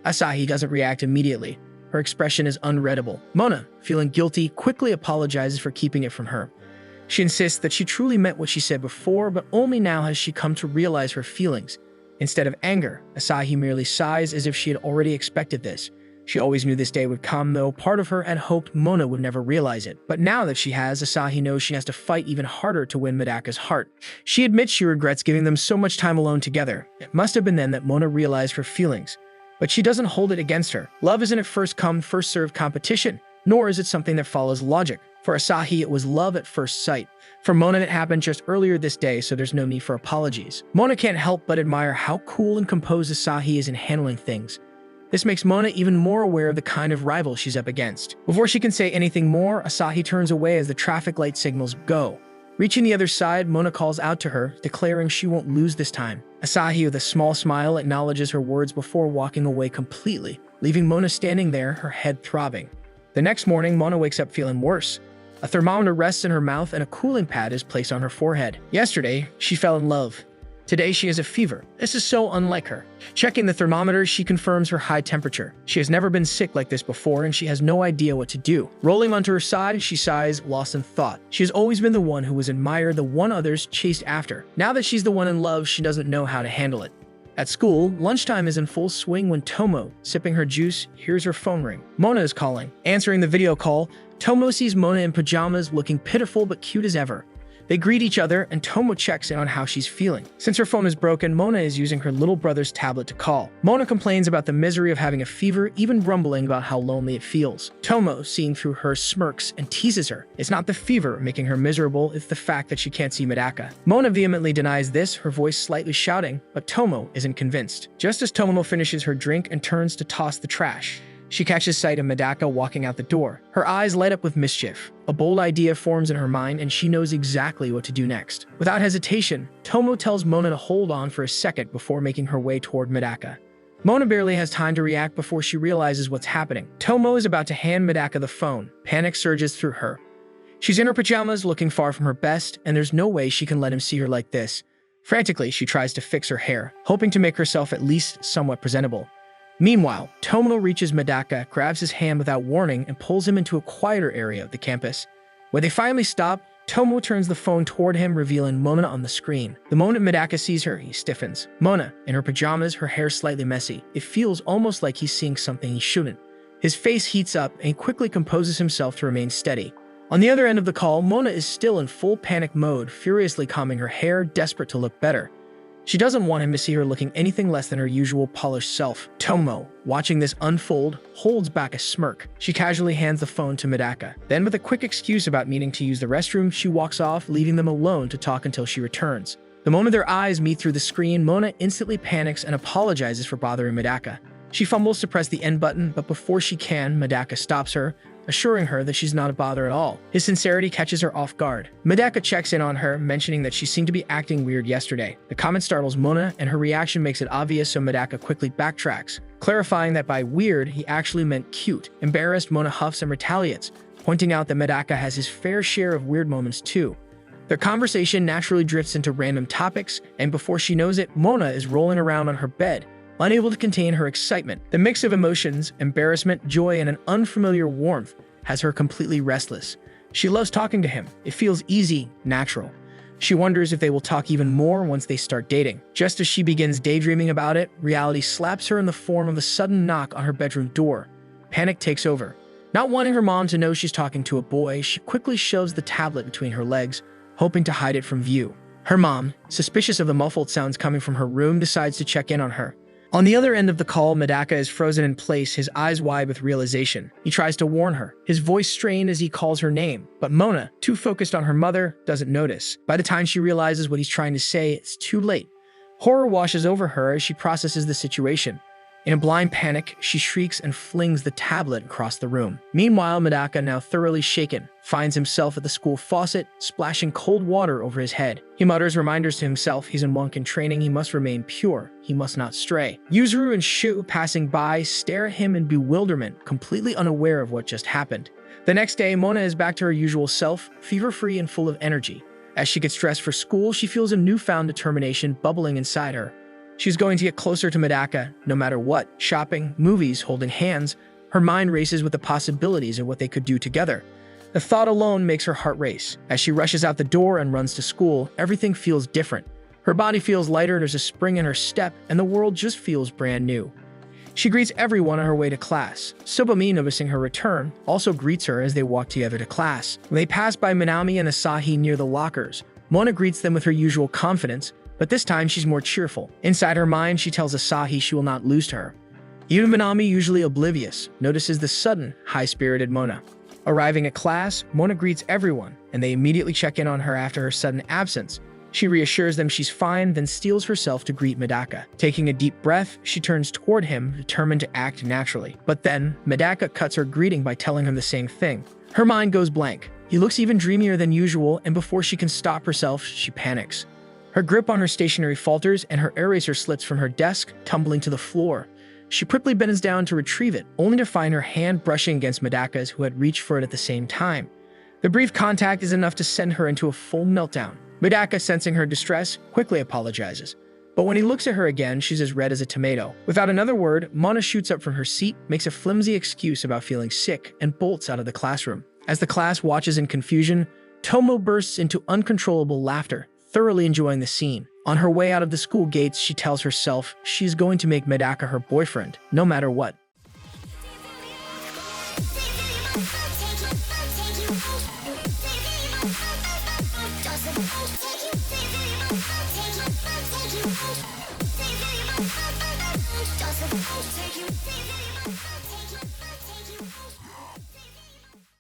Asahi doesn't react immediately. Her expression is unreadable. Mona, feeling guilty, quickly apologizes for keeping it from her. She insists that she truly meant what she said before, but only now has she come to realize her feelings. Instead of anger, Asahi merely sighs as if she had already expected this. She always knew this day would come, though part of her had hoped Mona would never realize it. But now that she has, Asahi knows she has to fight even harder to win Medaka's heart. She admits she regrets giving them so much time alone together. It must have been then that Mona realized her feelings. But she doesn't hold it against her. Love isn't a first-come, first-served competition, nor is it something that follows logic. For Asahi, it was love at first sight. For Mona, it happened just earlier this day, so there's no need for apologies. Mona can't help but admire how cool and composed Asahi is in handling things. This makes Mona even more aware of the kind of rival she's up against. Before she can say anything more, Asahi turns away as the traffic light signals go. Reaching the other side, Mona calls out to her, declaring she won't lose this time. Asahi, with a small smile, acknowledges her words before walking away completely. leaving Mona standing there, her head throbbing. The next morning, Mona wakes up feeling worse. A thermometer rests in her mouth and a cooling pad is placed on her forehead. Yesterday, she fell in love. Today, she has a fever. This is so unlike her. Checking the thermometer, she confirms her high temperature. She has never been sick like this before, and she has no idea what to do. Rolling onto her side, she sighs, lost in thought. She has always been the one who was admired, the one others chased after. Now that she's the one in love, she doesn't know how to handle it. At school, lunchtime is in full swing when Tomo, sipping her juice, hears her phone ring. Mona is calling. Answering the video call, Tomo sees Mona in pajamas, looking pitiful but cute as ever. They greet each other, and Tomo checks in on how she's feeling. Since her phone is broken, Mona is using her little brother's tablet to call. Mona complains about the misery of having a fever, even grumbling about how lonely it feels. Tomo, seeing through her, smirks and teases her. It's not the fever making her miserable, it's the fact that she can't see Medaka. Mona vehemently denies this, her voice slightly shouting, but Tomo isn't convinced. Just as Tomo finishes her drink and turns to toss the trash, she catches sight of Medaka walking out the door. Her eyes light up with mischief. A bold idea forms in her mind, and she knows exactly what to do next. Without hesitation, Tomo tells Mona to hold on for a second before making her way toward Medaka. Mona barely has time to react before she realizes what's happening. Tomo is about to hand Medaka the phone. Panic surges through her. She's in her pajamas, looking far from her best, and there's no way she can let him see her like this. Frantically, she tries to fix her hair, hoping to make herself at least somewhat presentable. Meanwhile, Tomo reaches Medaka, grabs his hand without warning, and pulls him into a quieter area of the campus. When they finally stop, Tomo turns the phone toward him, revealing Mona on the screen. The moment Medaka sees her, he stiffens. Mona, in her pajamas, her hair slightly messy. It feels almost like he's seeing something he shouldn't. His face heats up, and he quickly composes himself to remain steady. On the other end of the call, Mona is still in full panic mode, furiously combing her hair, desperate to look better. She doesn't want him to see her looking anything less than her usual polished self. Tomo, watching this unfold, holds back a smirk. She casually hands the phone to Medaka. Then, with a quick excuse about needing to use the restroom, she walks off, leaving them alone to talk until she returns. The moment their eyes meet through the screen, Mona instantly panics and apologizes for bothering Medaka. She fumbles to press the end button, but before she can, Medaka stops her, assuring her that she's not a bother at all. His sincerity catches her off guard. Medaka checks in on her, mentioning that she seemed to be acting weird yesterday. The comment startles Mona, and her reaction makes it obvious, so Medaka quickly backtracks, clarifying that by weird, he actually meant cute. Embarrassed, Mona huffs and retaliates, pointing out that Medaka has his fair share of weird moments too. Their conversation naturally drifts into random topics, and before she knows it, Mona is rolling around on her bed, unable to contain her excitement. The mix of emotions, embarrassment, joy, and an unfamiliar warmth has her completely restless. She loves talking to him. It feels easy, natural. She wonders if they will talk even more once they start dating. Just as she begins daydreaming about it, reality slaps her in the form of a sudden knock on her bedroom door. Panic takes over. Not wanting her mom to know she's talking to a boy, she quickly shoves the tablet between her legs, hoping to hide it from view. Her mom, suspicious of the muffled sounds coming from her room, decides to check in on her. On the other end of the call, Medaka is frozen in place, his eyes wide with realization. He tries to warn her, his voice strained as he calls her name. But Mona, too focused on her mother, doesn't notice. By the time she realizes what he's trying to say, it's too late. Horror washes over her as she processes the situation. In a blind panic, she shrieks and flings the tablet across the room. Meanwhile, Medaka, now thoroughly shaken, finds himself at the school faucet, splashing cold water over his head. He mutters reminders to himself he's in monk in training, he must remain pure, he must not stray. Yuzuru and Shu, passing by, stare at him in bewilderment, completely unaware of what just happened. The next day, Mona is back to her usual self, fever-free and full of energy. As she gets dressed for school, she feels a newfound determination bubbling inside her. She's going to get closer to Medaka, no matter what. Shopping, movies, holding hands. Her mind races with the possibilities of what they could do together. The thought alone makes her heart race. As she rushes out the door and runs to school, everything feels different. Her body feels lighter, there's a spring in her step, and the world just feels brand new. She greets everyone on her way to class. Subami, noticing her return, also greets her as they walk together to class. When they pass by Minami and Asahi near the lockers, Mona greets them with her usual confidence, but this time she's more cheerful. Inside her mind, she tells Asahi she will not lose to her. Even Minami, usually oblivious, notices the sudden, high-spirited Mona. Arriving at class, Mona greets everyone, and they immediately check in on her after her sudden absence. She reassures them she's fine, then steels herself to greet Medaka. Taking a deep breath, she turns toward him, determined to act naturally. But then, Medaka cuts her greeting by telling him the same thing. Her mind goes blank. He looks even dreamier than usual, and before she can stop herself, she panics. Her grip on her stationery falters, and her eraser slips from her desk, tumbling to the floor. She quickly bends down to retrieve it, only to find her hand brushing against Medaka's, who had reached for it at the same time. The brief contact is enough to send her into a full meltdown. Medaka, sensing her distress, quickly apologizes. But when he looks at her again, she's as red as a tomato. Without another word, Mona shoots up from her seat, makes a flimsy excuse about feeling sick, and bolts out of the classroom. As the class watches in confusion, Tomo bursts into uncontrollable laughter, thoroughly enjoying the scene. On her way out of the school gates, she tells herself she's going to make Medaka her boyfriend, no matter what. Take you